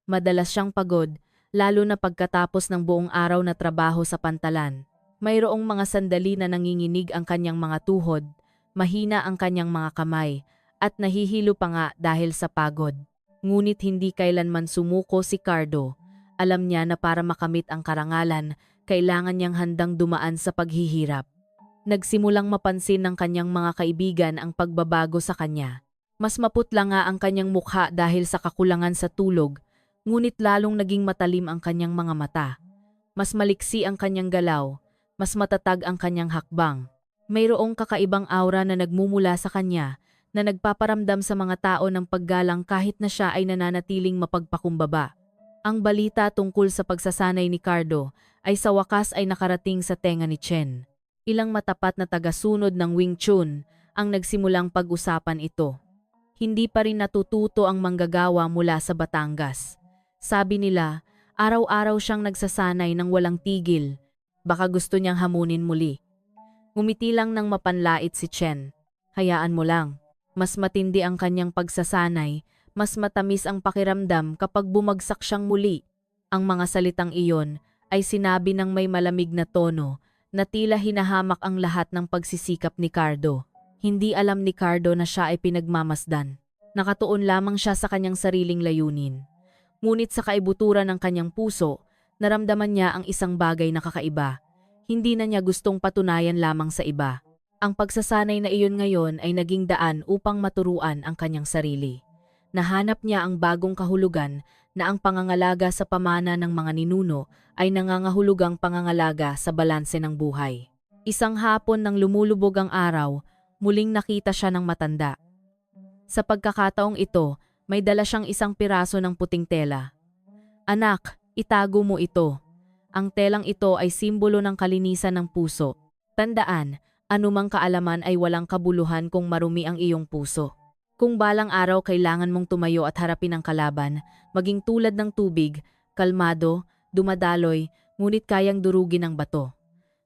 Madalas siyang pagod, lalo na pagkatapos ng buong araw na trabaho sa pantalan. Mayroong mga sandali na nanginginig ang kanyang mga tuhod, mahina ang kanyang mga kamay, at nahihilo pa nga dahil sa pagod. Ngunit hindi kailanman sumuko si Cardo. Alam niya na para makamit ang karangalan, kailangan niyang handang dumaan sa paghihirap. Nagsimulang mapansin ng kanyang mga kaibigan ang pagbabago sa kanya. Mas maputla nga ang kanyang mukha dahil sa kakulangan sa tulog, ngunit lalong naging matalim ang kanyang mga mata. Mas maliksi ang kanyang galaw, mas matatag ang kanyang hakbang. Mayroong kakaibang aura na nagmumula sa kanya na nagpaparamdam sa mga tao ng paggalang kahit na siya ay nananatiling mapagpakumbaba. Ang balita tungkol sa pagsasanay ni Cardo ay sa wakas ay nakarating sa tenga ni Chen. Ilang matapat na tagasunod ng Wing Chun ang nagsimulang pag-usapan ito. Hindi pa rin natututo ang manggagawa mula sa Batangas. Sabi nila, araw-araw siyang nagsasanay ng walang tigil. Baka gusto niyang hamunin muli. Ngumiti lang ng mapanlait si Chen. Hayaan mo lang. Mas matindi ang kanyang pagsasanay, mas matamis ang pakiramdam kapag bumagsak siyang muli. Ang mga salitang iyon ay sinabi ng may malamig na tono na tila hinahamak ang lahat ng pagsisikap ni Cardo. Hindi alam ni Cardo na siya ay pinagmamasdan. Nakatuon lamang siya sa kanyang sariling layunin. Ngunit sa kaibuturan ng kanyang puso, naramdaman niya ang isang bagay na kakaiba. Hindi na niya gustong patunayan lamang sa iba. Ang pagsasanay na iyon ngayon ay naging daan upang maturuan ang kanyang sarili. Nahanap niya ang bagong kahulugan na ang pangangalaga sa pamana ng mga ninuno ay nangangahulugang pangangalaga sa balanse ng buhay. Isang hapon nang lumulubog ang araw, muling nakita siya ng matanda. Sa pagkakataong ito, may dala siyang isang piraso ng puting tela. Anak, itago mo ito. Ang telang ito ay simbolo ng kalinisan ng puso. Tandaan, anumang kaalaman ay walang kabuluhan kung marumi ang iyong puso. Kung balang araw kailangan mong tumayo at harapin ang kalaban, maging tulad ng tubig, kalmado, dumadaloy, ngunit kayang durugin ang bato.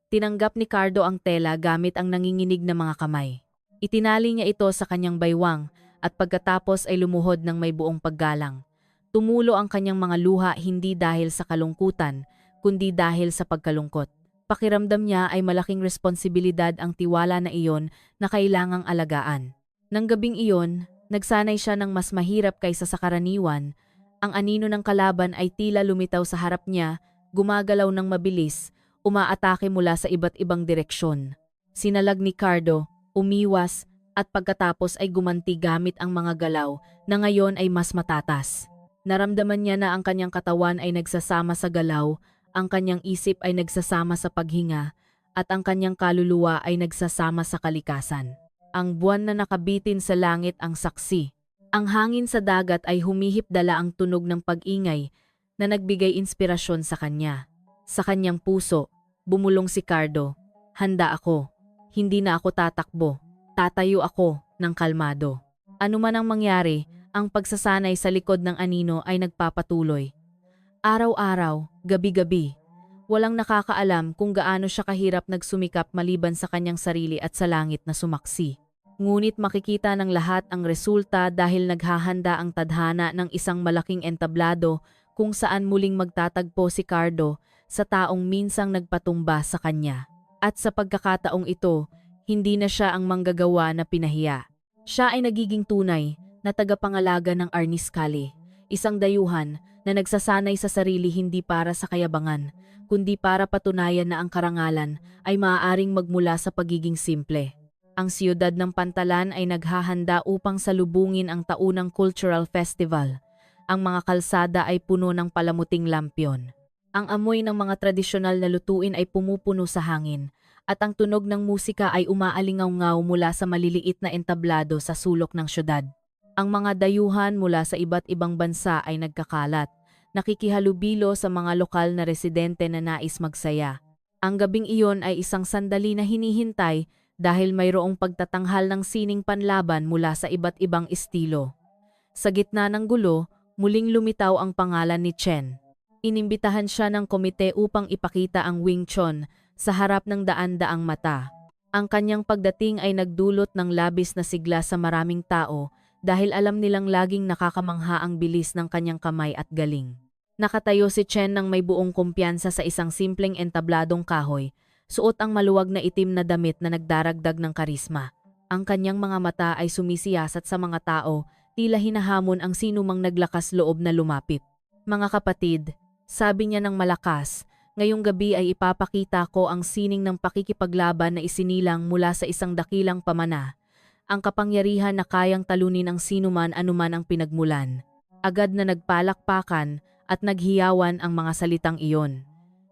Tinanggap ni Cardo ang tela gamit ang nanginginig na mga kamay. Itinali niya ito sa kanyang baywang at pagkatapos ay lumuhod ng may buong paggalang. Tumulo ang kanyang mga luha hindi dahil sa kalungkutan, kundi dahil sa pagkalungkot. Pakiramdam niya ay malaking responsibilidad ang tiwala na iyon na kailangang alagaan. Nang gabing iyon, nagsanay siya ng mas mahirap kaysa sa karaniwan. Ang anino ng kalaban ay tila lumitaw sa harap niya, gumagalaw ng mabilis, umaatake mula sa iba't ibang direksyon. Sinalag ni Cardo, umiwas, at pagkatapos ay gumanti gamit ang mga galaw na ngayon ay mas matatas. Naramdaman niya na ang kanyang katawan ay nagsasama sa galaw, ang kanyang isip ay nagsasama sa paghinga, at ang kanyang kaluluwa ay nagsasama sa kalikasan. Ang buwan na nakabitin sa langit ang saksi. Ang hangin sa dagat ay humihip dala ang tunog ng pag-ingay na nagbigay inspirasyon sa kanya. Sa kanyang puso, bumulong si Cardo. Handa ako. Hindi na ako tatakbo. Tatayo ako ng kalmado. Ano man ang mangyari, ang pagsasanay sa likod ng anino ay nagpapatuloy. Araw-araw, gabi-gabi. Walang nakakaalam kung gaano siya kahirap nagsumikap maliban sa kanyang sarili at sa langit na sumaksi. Ngunit makikita ng lahat ang resulta dahil naghahanda ang tadhana ng isang malaking entablado kung saan muling magtatagpo si Cardo sa taong minsang nagpatumba sa kanya. At sa pagkakataong ito, Hindi na siya ang manggagawa na pinahiya. Siya ay nagiging tunay na tagapangalaga ng Arnis Kali, isang dayuhan na nagsasanay sa sarili hindi para sa kayabangan, kundi para patunayan na ang karangalan ay maaaring magmula sa pagiging simple. Ang siyudad ng Pantalan ay naghahanda upang salubungin ang taunang cultural festival. Ang mga kalsada ay puno ng palamuting lampion. Ang amoy ng mga tradisyonal na lutuin ay pumupuno sa hangin, at ang tunog ng musika ay umaalingaw-ngaw mula sa maliliit na entablado sa sulok ng syudad. Ang mga dayuhan mula sa iba't ibang bansa ay nagkakalat, nakikihalubilo sa mga lokal na residente na nais magsaya. Ang gabing iyon ay isang sandali na hinihintay dahil mayroong pagtatanghal ng sining panlaban mula sa iba't ibang estilo. Sa gitna ng gulo, muling lumitaw ang pangalan ni Chen. Inimbitahan siya ng komite upang ipakita ang Wing Chun sa harap ng daan-daang mata. Ang kanyang pagdating ay nagdulot ng labis na sigla sa maraming tao dahil alam nilang laging nakakamangha ang bilis ng kanyang kamay at galing. Nakatayo si Chen nang may buong kumpiyansa sa isang simpleng entabladong kahoy, suot ang maluwag na itim na damit na nagdaragdag ng karisma. Ang kanyang mga mata ay sumisiyasat sa mga tao, tila hinahamon ang sinumang naglakas loob na lumapit. Mga kapatid, sabi niya ng malakas, ngayong gabi ay ipapakita ko ang sining ng pakikipaglaban na isinilang mula sa isang dakilang pamana. Ang kapangyarihan na kayang talunin ang sinuman anuman ang pinagmulan. Agad na nagpalakpakan at naghiyawan ang mga salitang iyon.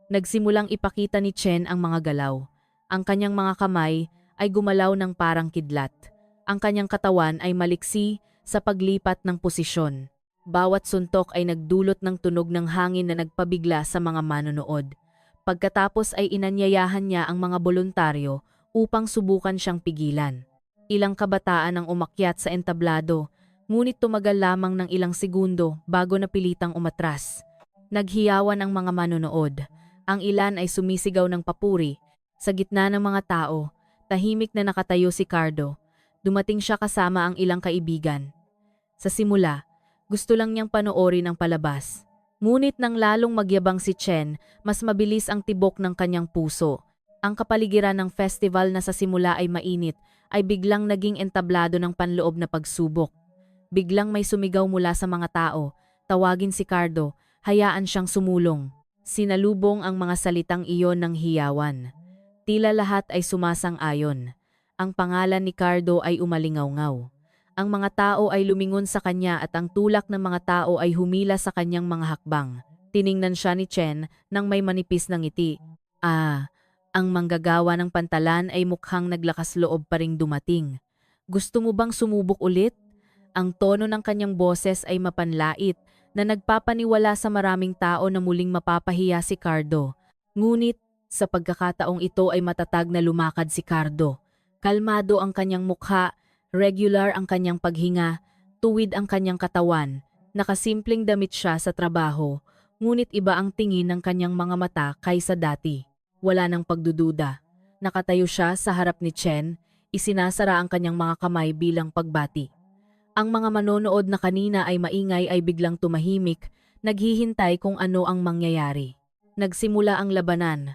Nagsimulang ipakita ni Chen ang mga galaw. Ang kanyang mga kamay ay gumalaw ng parang kidlat. Ang kanyang katawan ay maliksi sa paglipat ng posisyon. Bawat suntok ay nagdulot ng tunog ng hangin na nagpabigla sa mga manonood. Pagkatapos ay inanyayahan niya ang mga boluntaryo upang subukan siyang pigilan. Ilang kabataan ang umakyat sa entablado, ngunit tumagal lamang ng ilang segundo bago napilitang umatras. Naghiyawan ang mga manonood. Ang ilan ay sumisigaw ng papuri. Sa gitna ng mga tao, tahimik na nakatayo si Cardo. Dumating siya kasama ang ilang kaibigan. Sa simula, gusto lang niyang panoorin ang palabas. Ngunit nang lalong magyabang si Chen, mas mabilis ang tibok ng kanyang puso. Ang kapaligiran ng festival na sa simula ay mainit, ay biglang naging entablado ng panloob na pagsubok. Biglang may sumigaw mula sa mga tao, tawagin si Cardo, hayaan siyang sumulong. Sinalubong ang mga salitang iyon ng hiyawan. Tila lahat ay sumasang-ayon. Ang pangalan ni Cardo ay umalingaw-ngaw. Ang mga tao ay lumingon sa kanya at ang tulak ng mga tao ay humila sa kanyang mga hakbang. Tiningnan siya ni Chen nang may manipis na ngiti. Ang manggagawa ng Pantalan ay mukhang naglakas loob pa ring dumating. Gusto mo bang sumubok ulit? Ang tono ng kanyang boses ay mapanlait na nagpapaniwala sa maraming tao na muling mapapahiya si Cardo. Ngunit sa pagkakataong ito ay matatag na lumakad si Cardo. Kalmado ang kanyang mukha, regular ang kanyang paghinga, tuwid ang kanyang katawan. Nakasimpleng damit siya sa trabaho, ngunit iba ang tingin ng kanyang mga mata kaysa dati. Wala nang pagdududa. Nakatayo siya sa harap ni Chen, isinasara ang kanyang mga kamay bilang pagbati. Ang mga manonood na kanina ay maingay ay biglang tumahimik, naghihintay kung ano ang mangyayari. Nagsimula ang labanan.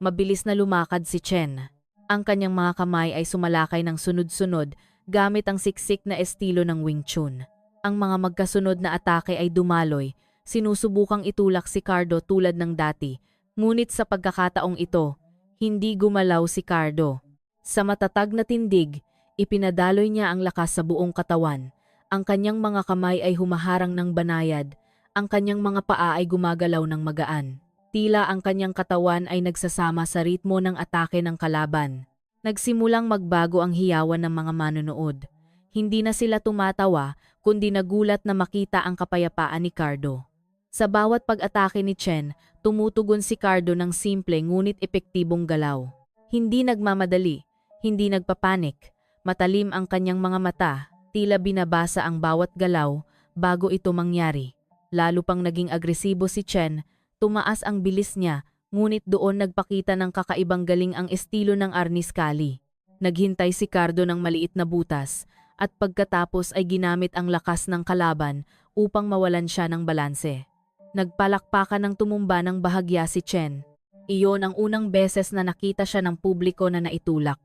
Mabilis na lumakad si Chen. Ang kanyang mga kamay ay sumalakay ng sunod-sunod gamit ang siksik na estilo ng Wing Chun. Ang mga magkasunod na atake ay dumaloy, sinusubukang itulak si Cardo tulad ng dati. Ngunit sa pagkakataong ito, hindi gumalaw si Cardo. Sa matatag na tindig, ipinadaloy niya ang lakas sa buong katawan. Ang kanyang mga kamay ay humaharang ng banayad. Ang kanyang mga paa ay gumagalaw ng magaan. Tila ang kanyang katawan ay nagsasama sa ritmo ng atake ng kalaban. Nagsimulang magbago ang hiyawan ng mga manonood. Hindi na sila tumatawa, kundi nagulat na makita ang kapayapaan ni Cardo. Sa bawat pag-atake ni Chen, tumutugon si Cardo ng simple ngunit epektibong galaw. Hindi nagmamadali, hindi nagpapanik. Matalim ang kanyang mga mata, tila binabasa ang bawat galaw bago ito mangyari. Lalo pang naging agresibo si Chen, tumaas ang bilis niya, ngunit doon nagpakita ng kakaibang galing ang estilo ng Arnis Kali. Naghintay si Cardo ng maliit na butas, at pagkatapos ay ginamit ang lakas ng kalaban upang mawalan siya ng balanse. Nagpalakpakan ng tumumba ng bahagya si Chen. Iyon ang unang beses na nakita siya ng publiko na naitulak.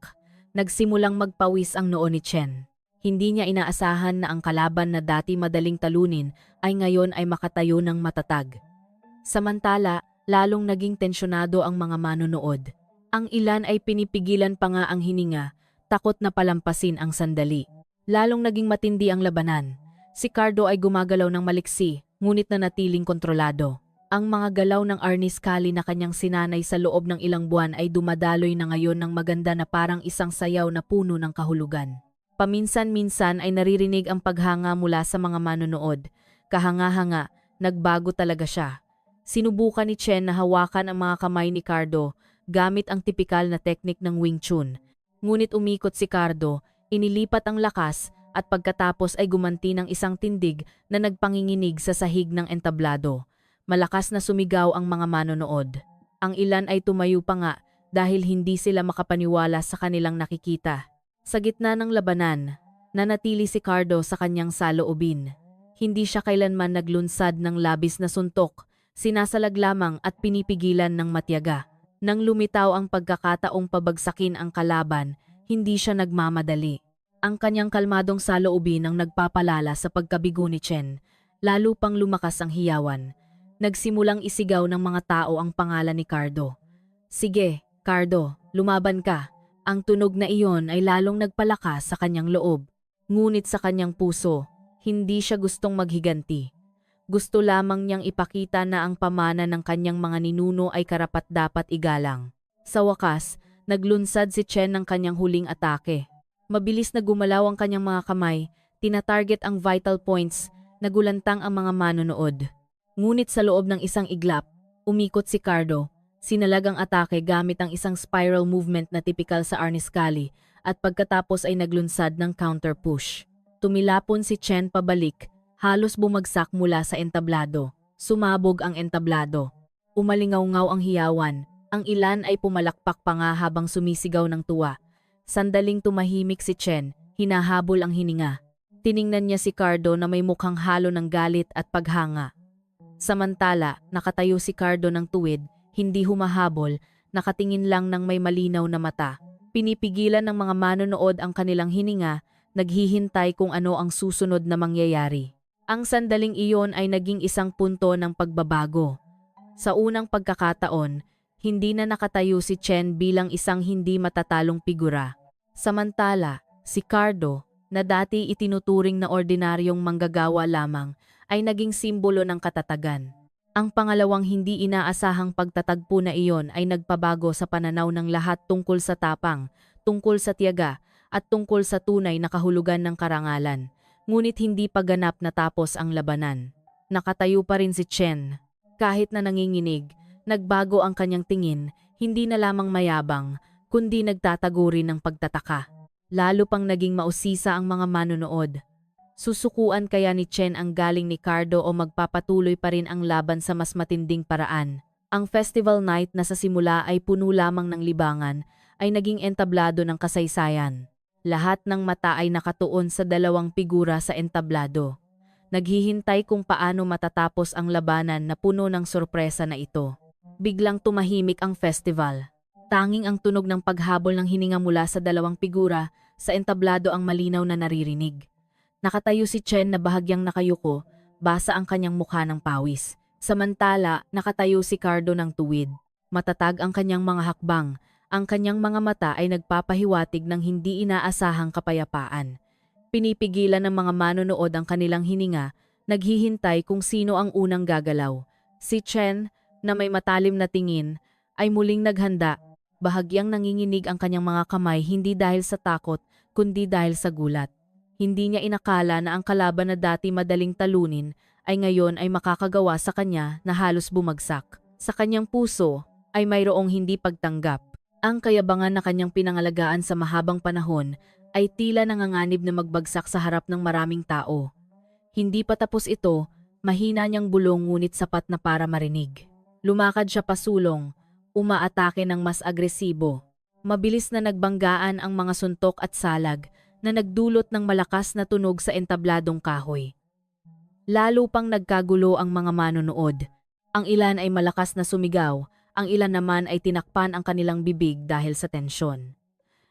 Nagsimulang magpawis ang noo ni Chen. Hindi niya inaasahan na ang kalaban na dati madaling talunin ay ngayon ay makatayo ng matatag. Samantala, lalong naging tensyonado ang mga manonood. Ang ilan ay pinipigilan pa nga ang hininga, takot na palampasin ang sandali. Lalong naging matindi ang labanan. Si Cardo ay gumagalaw ng maliksi, ngunit nanatiling kontrolado. Ang mga galaw ng Arnis Kali na kanyang sinanay sa loob ng ilang buwan ay dumadaloy na ngayon ng maganda na parang isang sayaw na puno ng kahulugan. Paminsan-minsan ay naririnig ang paghanga mula sa mga manonood. Kahanga-hanga, nagbago talaga siya. Sinubukan ni Chen na hawakan ang mga kamay ni Cardo gamit ang tipikal na teknik ng Wing Chun. Ngunit umikot si Cardo, inilipat ang lakas at pagkatapos ay gumanti ng isang tindig na nagpanginginig sa sahig ng entablado. Malakas na sumigaw ang mga manonood. Ang ilan ay tumayo pa nga dahil hindi sila makapaniwala sa kanilang nakikita. Sa gitna ng labanan, nanatili si Cardo sa kanyang saloobin. Hindi siya kailanman naglunsad ng labis na suntok, sinasalag lamang at pinipigilan ng matyaga. Nang lumitaw ang pagkakataong pabagsakin ang kalaban, hindi siya nagmamadali. Ang kanyang kalmadong saloobin ang nagpapalala sa pagkabigo ni Chen, lalo pang lumakas ang hiyawan. Nagsimulang isigaw ng mga tao ang pangalan ni Cardo. Sige, Cardo, lumaban ka. Ang tunog na iyon ay lalong nagpalakas sa kanyang loob. Ngunit sa kanyang puso, hindi siya gustong maghiganti. Gusto lamang niyang ipakita na ang pamana ng kanyang mga ninuno ay karapat-dapat igalang. Sa wakas, naglunsad si Chen ng kanyang huling atake. Mabilis na gumalaw ang kanyang mga kamay, tinatarget ang vital points, nagulantang ang mga manonood. Ngunit sa loob ng isang iglap, umikot si Cardo, sinalag ang atake gamit ang isang spiral movement na tipikal sa Arnis Kali at pagkatapos ay naglunsad ng counter push. Tumilapon si Chen pabalik, halos bumagsak mula sa entablado. Sumabog ang entablado. Umalingaw-ngaw ang hiyawan, ang ilan ay pumalakpak pa nga habang sumisigaw ng tuwa. Sandaling tumahimik si Chen, hinahabol ang hininga. Tiningnan niya si Cardo na may mukhang halo ng galit at paghanga. Samantala, nakatayo si Cardo ng tuwid, hindi humahabol, nakatingin lang ng may malinaw na mata. Pinipigilan ng mga manonood ang kanilang hininga, naghihintay kung ano ang susunod na mangyayari. Ang sandaling iyon ay naging isang punto ng pagbabago. Sa unang pagkakataon, hindi na nakatayo si Chen bilang isang hindi matatalong figura. Samantala, si Cardo, na dati itinuturing na ordinaryong manggagawa lamang, ay naging simbolo ng katatagan. Ang pangalawang hindi inaasahang pagtatagpo na iyon ay nagpabago sa pananaw ng lahat tungkol sa tapang, tungkol sa tiyaga, at tungkol sa tunay na kahulugan ng karangalan. Ngunit hindi pa ganap natapos ang labanan. Nakatayo pa rin si Chen. Kahit na nanginginig, nagbago ang kanyang tingin, hindi na lamang mayabang, kundi nagtatago rin ng pagtataka. Lalo pang naging mausisa ang mga manonood. Susukuan kaya ni Chen ang galing ni Cardo o magpapatuloy pa rin ang laban sa mas matinding paraan? Ang festival night na sa simula ay puno lamang ng libangan ay naging entablado ng kasaysayan. Lahat ng mata ay nakatuon sa dalawang figura sa entablado. Naghihintay kung paano matatapos ang labanan na puno ng sorpresa na ito. Biglang tumahimik ang festival. Tanging ang tunog ng paghabol ng hininga mula sa dalawang figura sa entablado ang malinaw na naririnig. Nakatayo si Chen na bahagyang nakayuko, basa ang kanyang mukha ng pawis. Samantala, nakatayo si Cardo ng tuwid. Matatag ang kanyang mga hakbang, ang kanyang mga mata ay nagpapahiwatig ng hindi inaasahang kapayapaan. Pinipigilan ng mga manonood ang kanilang hininga, naghihintay kung sino ang unang gagalaw. Si Chen, na may matalim na tingin, ay muling naghanda. Bahagyang nanginginig ang kanyang mga kamay hindi dahil sa takot, kundi dahil sa gulat. Hindi niya inakala na ang kalaban na dati madaling talunin ay ngayon ay makakagawa sa kanya na halos bumagsak. Sa kanyang puso ay mayroong hindi pagtanggap. Ang kayabangan na kanyang pinangalagaan sa mahabang panahon ay tila nanganganib na magbagsak sa harap ng maraming tao. Hindi pa tapos ito, mahina niyang bulong ngunit sapat na para marinig. Lumakad siya pasulong, umaatake ng mas agresibo. Mabilis na nagbanggaan ang mga suntok at salag na nagdulot ng malakas na tunog sa entabladong kahoy. Lalo pang nagkagulo ang mga manonood. Ang ilan ay malakas na sumigaw, ang ilan naman ay tinakpan ang kanilang bibig dahil sa tensyon.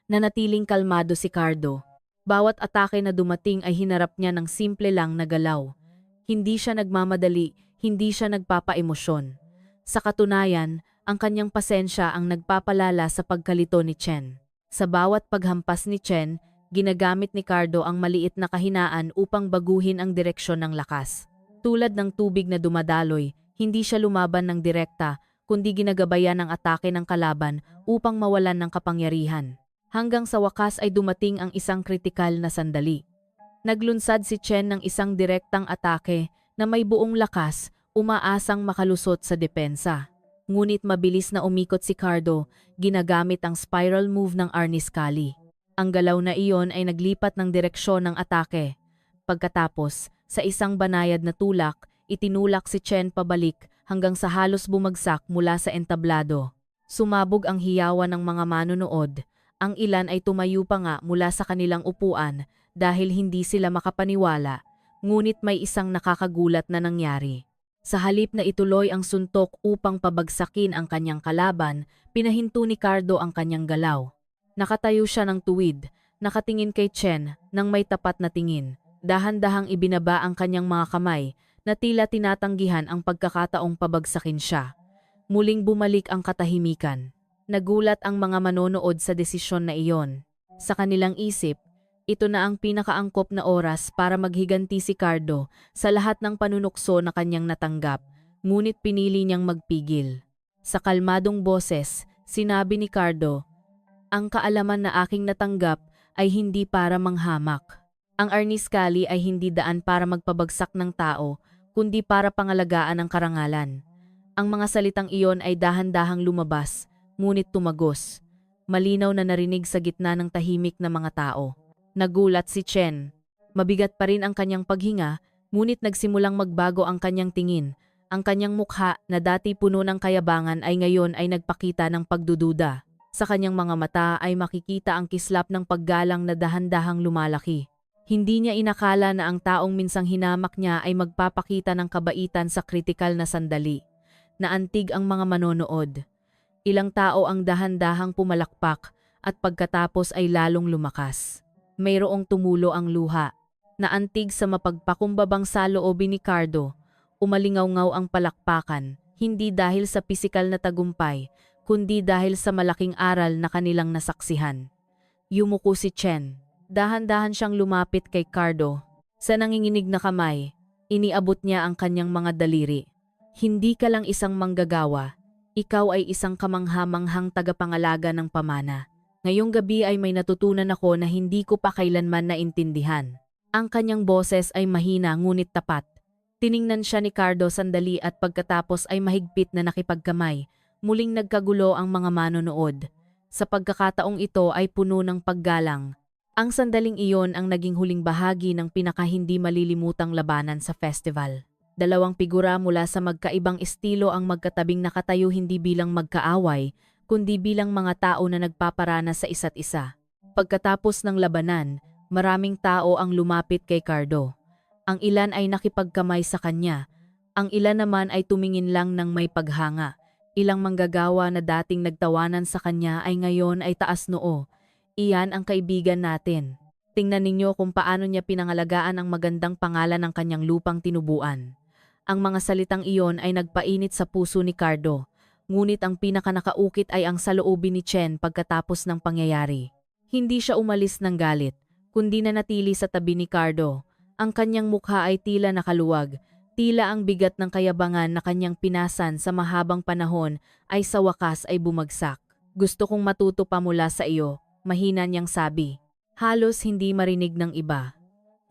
nanatiling kalmado si Cardo. Bawat atake na dumating ay hinarap niya ng simple lang na galaw. Hindi siya nagmamadali, hindi siya nagpapaemosyon. Sa katunayan, ang kanyang pasensya ang nagpapalala sa pagkalito ni Chen. Sa bawat paghampas ni Chen, ginagamit ni Cardo ang maliit na kahinaan upang baguhin ang direksyon ng lakas. Tulad ng tubig na dumadaloy, hindi siya lumaban ng direkta, kundi ginagabayan ang atake ng kalaban upang mawalan ng kapangyarihan. Hanggang sa wakas ay dumating ang isang kritikal na sandali. Naglunsad si Chen ng isang direktang atake na may buong lakas, umaasang makalusot sa depensa. Ngunit mabilis na umikot si Cardo, ginagamit ang spiral move ng Arnis Kali. Ang galaw na iyon ay naglipat ng direksyon ng atake. Pagkatapos, sa isang banayad na tulak, itinulak si Chen pabalik hanggang sa halos bumagsak mula sa entablado. Sumabog ang hiyawan ng mga manonood. Ang ilan ay tumayo pa nga mula sa kanilang upuan dahil hindi sila makapaniwala, ngunit may isang nakakagulat na nangyari. Sa halip na ituloy ang suntok upang pabagsakin ang kanyang kalaban, pinahinto ni Cardo ang kanyang galaw. Nakatayo siya ng tuwid, nakatingin kay Chen nang may tapat na tingin. Dahan-dahang ibinaba ang kanyang mga kamay na tila tinatanggihan ang pagkakataong pabagsakin siya. Muling bumalik ang katahimikan. Nagulat ang mga manonood sa desisyon na iyon. Sa kanilang isip, ito na ang pinakaangkop na oras para maghiganti si Cardo sa lahat ng panunukso na kanyang natanggap, ngunit pinili niyang magpigil. Sa kalmadong boses, sinabi ni Cardo, "Ang kaalaman na aking natanggap ay hindi para manghamak. Ang Arnis Kali ay hindi daan para magpabagsak ng tao, kundi para pangalagaan ang karangalan." Ang mga salitang iyon ay dahan-dahang lumabas, ngunit tumagos. Malinaw na narinig sa gitna ng tahimik na mga tao. Nagulat si Chen. Mabigat pa rin ang kanyang paghinga, ngunit nagsimulang magbago ang kanyang tingin. Ang kanyang mukha na dati puno ng kayabangan ay ngayon ay nagpakita ng pagdududa. Sa kanyang mga mata ay makikita ang kislap ng paggalang na dahan-dahang lumalaki. Hindi niya inakala na ang taong minsang hinamak niya ay magpapakita ng kabaitan sa kritikal na sandali. Naantig ang mga manonood. Ilang tao ang dahan-dahang pumalakpak at pagkatapos ay lalong lumakas. Mayroong tumulo ang luha. Naantig sa mapagpakumbabang saloobin ni Cardo. Umalingaw-ngaw ang palakpakan, hindi dahil sa pisikal na tagumpay, kundi dahil sa malaking aral na kanilang nasaksihan. Yumuko si Chen. Dahan-dahan siyang lumapit kay Cardo. Sa nanginginig na kamay, iniabot niya ang kanyang mga daliri. "Hindi ka lang isang manggagawa. Ikaw ay isang kamangha-manghang tagapangalaga ng pamana. Ngayong gabi ay may natutunan ako na hindi ko pa kailanman naintindihan." Ang kanyang boses ay mahina ngunit tapat. Tiningnan siya ni Cardo sandali at pagkatapos ay mahigpit na nakipagkamay. Muling nagkagulo ang mga manonood. Sa pagkakataong ito ay puno ng paggalang. Ang sandaling iyon ang naging huling bahagi ng pinakahindi malilimutang labanan sa festival. Dalawang figura mula sa magkaibang estilo ang magkatabing nakatayo hindi bilang magkaaway, kundi bilang mga tao na nagpaparana sa isa't isa. Pagkatapos ng labanan, maraming tao ang lumapit kay Cardo. Ang ilan ay nakipagkamay sa kanya, ang ilan naman ay tumingin lang ng may paghanga. Ilang manggagawa na dating nagtawanan sa kanya ay ngayon ay taas noo. "Iyan ang kaibigan natin. Tingnan ninyo kung paano niya pinangalagaan ang magandang pangalan ng kanyang lupang tinubuan." Ang mga salitang iyon ay nagpainit sa puso ni Cardo, ngunit ang pinakanakaukit ay ang saloobin ni Chen pagkatapos ng pangyayari. Hindi siya umalis ng galit, kundi nanatili sa tabi ni Cardo. Ang kanyang mukha ay tila nakaluwag, tila ang bigat ng kayabangan na kanyang pinasan sa mahabang panahon ay sa wakas ay bumagsak. "Gusto kong matuto pa mula sa iyo," mahina niyang sabi. Halos hindi marinig ng iba.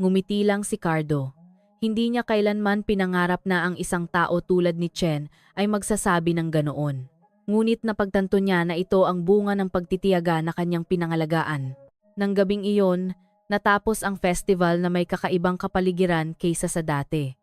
Ngumiti lang si Cardo. Hindi niya kailanman pinangarap na ang isang tao tulad ni Chen ay magsasabi ng ganoon. Ngunit napagtanto niya na ito ang bunga ng pagtitiyaga na kanyang pinangalagaan. Nang gabing iyon, natapos ang festival na may kakaibang kapaligiran kaysa sa dati.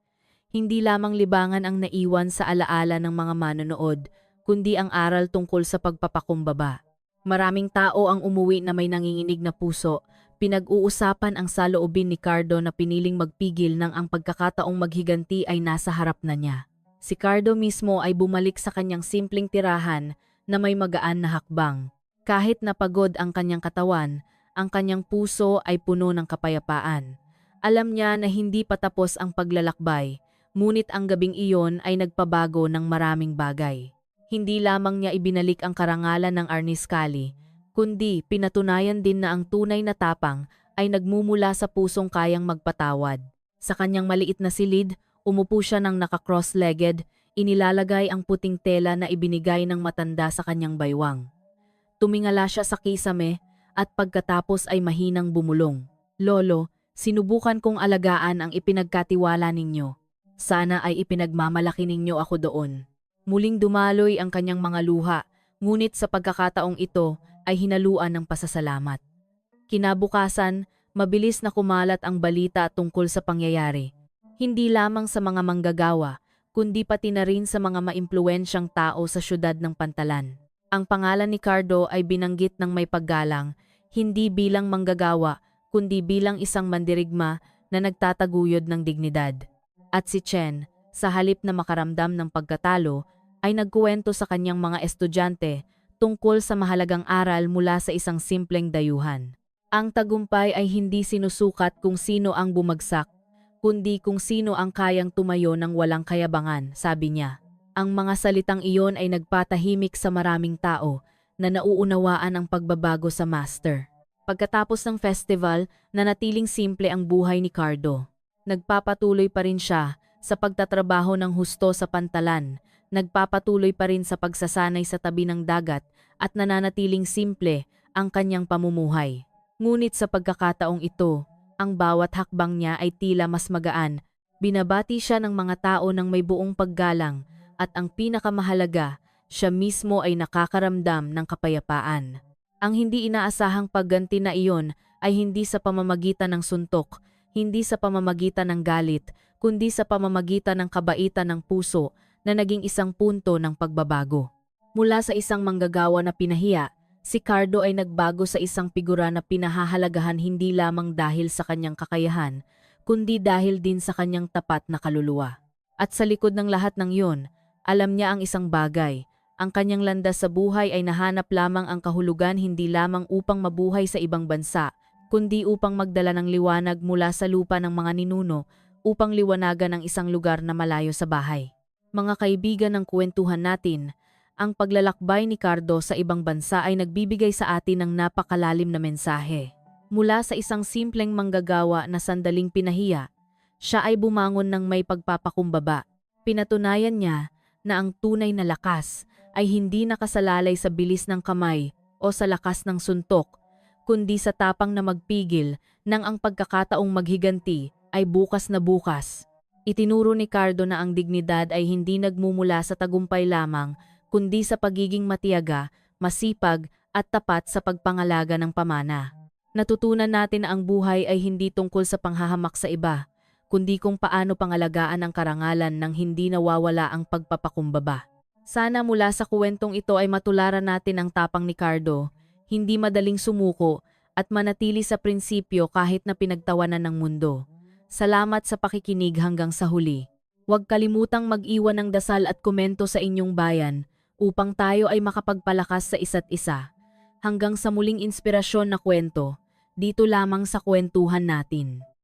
Hindi lamang libangan ang naiwan sa alaala ng mga manonood, kundi ang aral tungkol sa pagpapakumbaba. Maraming tao ang umuwi na may nanginginig na puso. Pinag-uusapan ang saloobin ni Cardo na piniling magpigil nang ang pagkakataong maghiganti ay nasa harap na niya. Si Cardo mismo ay bumalik sa kanyang simpleng tirahan na may magaan na hakbang. Kahit napagod ang kanyang katawan, ang kanyang puso ay puno ng kapayapaan. Alam niya na hindi pa tapos ang paglalakbay, ngunit ang gabing iyon ay nagpabago ng maraming bagay. Hindi lamang niya ibinalik ang karangalan ng Arniscali, kundi pinatunayan din na ang tunay na tapang ay nagmumula sa pusong kayang magpatawad. Sa kanyang maliit na silid, umupo siya ng naka-cross-legged, inilalagay ang puting tela na ibinigay ng matanda sa kanyang baywang. Tumingala siya sa kisame at pagkatapos ay mahinang bumulong. Lolo, sinubukan kong alagaan ang ipinagkatiwala ninyo. Sana ay ipinagmamalaki ninyo ako doon. Muling dumaloy ang kanyang mga luha, ngunit sa pagkakataong ito ay hinaluan ng pasasalamat. Kinabukasan, mabilis na kumalat ang balita tungkol sa pangyayari. Hindi lamang sa mga manggagawa, kundi pati na rin sa mga maimpluwensyang tao sa syudad ng Pantalan. Ang pangalan ni Cardo ay binanggit ng may paggalang, hindi bilang manggagawa, kundi bilang isang mandirigma na nagtataguyod ng dignidad. At si Chen, sa halip na makaramdam ng pagkatalo, ay nagkuwento sa kanyang mga estudyante tungkol sa mahalagang aral mula sa isang simpleng dayuhan. Ang tagumpay ay hindi sinusukat kung sino ang bumagsak, kundi kung sino ang kayang tumayo ng walang kayabangan, sabi niya. Ang mga salitang iyon ay nagpatahimik sa maraming tao na nauunawaan ang pagbabago sa master. Pagkatapos ng festival, nanatiling simple ang buhay ni Cardo. Nagpapatuloy pa rin siya sa pagtatrabaho ng husto sa Pantalan, nagpapatuloy pa rin sa pagsasanay sa tabi ng dagat at nananatiling simple ang kanyang pamumuhay. Ngunit sa pagkakataong ito, ang bawat hakbang niya ay tila mas magaan. Binabati siya ng mga tao ng may buong paggalang at ang pinakamahalaga, siya mismo ay nakakaramdam ng kapayapaan. Ang hindi inaasahang pagganti na iyon ay hindi sa pamamagitan ng suntok, hindi sa pamamagitan ng galit, kundi sa pamamagitan ng kabaitan ng puso na naging isang punto ng pagbabago. Mula sa isang manggagawa na pinahiya, si Cardo ay nagbago sa isang figura na pinahahalagahan hindi lamang dahil sa kanyang kakayahan, kundi dahil din sa kanyang tapat na kaluluwa. At sa likod ng lahat ng yun, alam niya ang isang bagay, ang kanyang landas sa buhay ay nahanap lamang ang kahulugan hindi lamang upang mabuhay sa ibang bansa, kundi upang magdala ng liwanag mula sa lupa ng mga ninuno, upang liwanagan ang isang lugar na malayo sa bahay. Mga kaibigan ng kwentuhan natin, ang paglalakbay ni Cardo sa ibang bansa ay nagbibigay sa atin ng napakalalim na mensahe. Mula sa isang simpleng manggagawa na sandaling pinahiya, siya ay bumangon ng may pagpapakumbaba. Pinatunayan niya na ang tunay na lakas ay hindi nakasalalay sa bilis ng kamay o sa lakas ng suntok, kundi sa tapang na magpigil nang ang pagkakataong maghiganti ay bukas na bukas. Itinuro ni Cardo na ang dignidad ay hindi nagmumula sa tagumpay lamang, kundi sa pagiging matiyaga, masipag at tapat sa pagpangalaga ng pamana. Natutunan natin na ang buhay ay hindi tungkol sa panghahamak sa iba, kundi kung paano pangalagaan ang karangalan nang hindi nawawala ang pagpapakumbaba. Sana mula sa kwentong ito ay matularan natin ang tapang ni Cardo, hindi madaling sumuko at manatili sa prinsipyo kahit na pinagtawanan ng mundo. Salamat sa pakikinig hanggang sa huli. Huwag kalimutang mag-iwan ng dasal at komento sa inyong bayan upang tayo ay makapagpalakas sa isa't isa. Hanggang sa muling inspirasyon na kwento, dito lamang sa kwentuhan natin.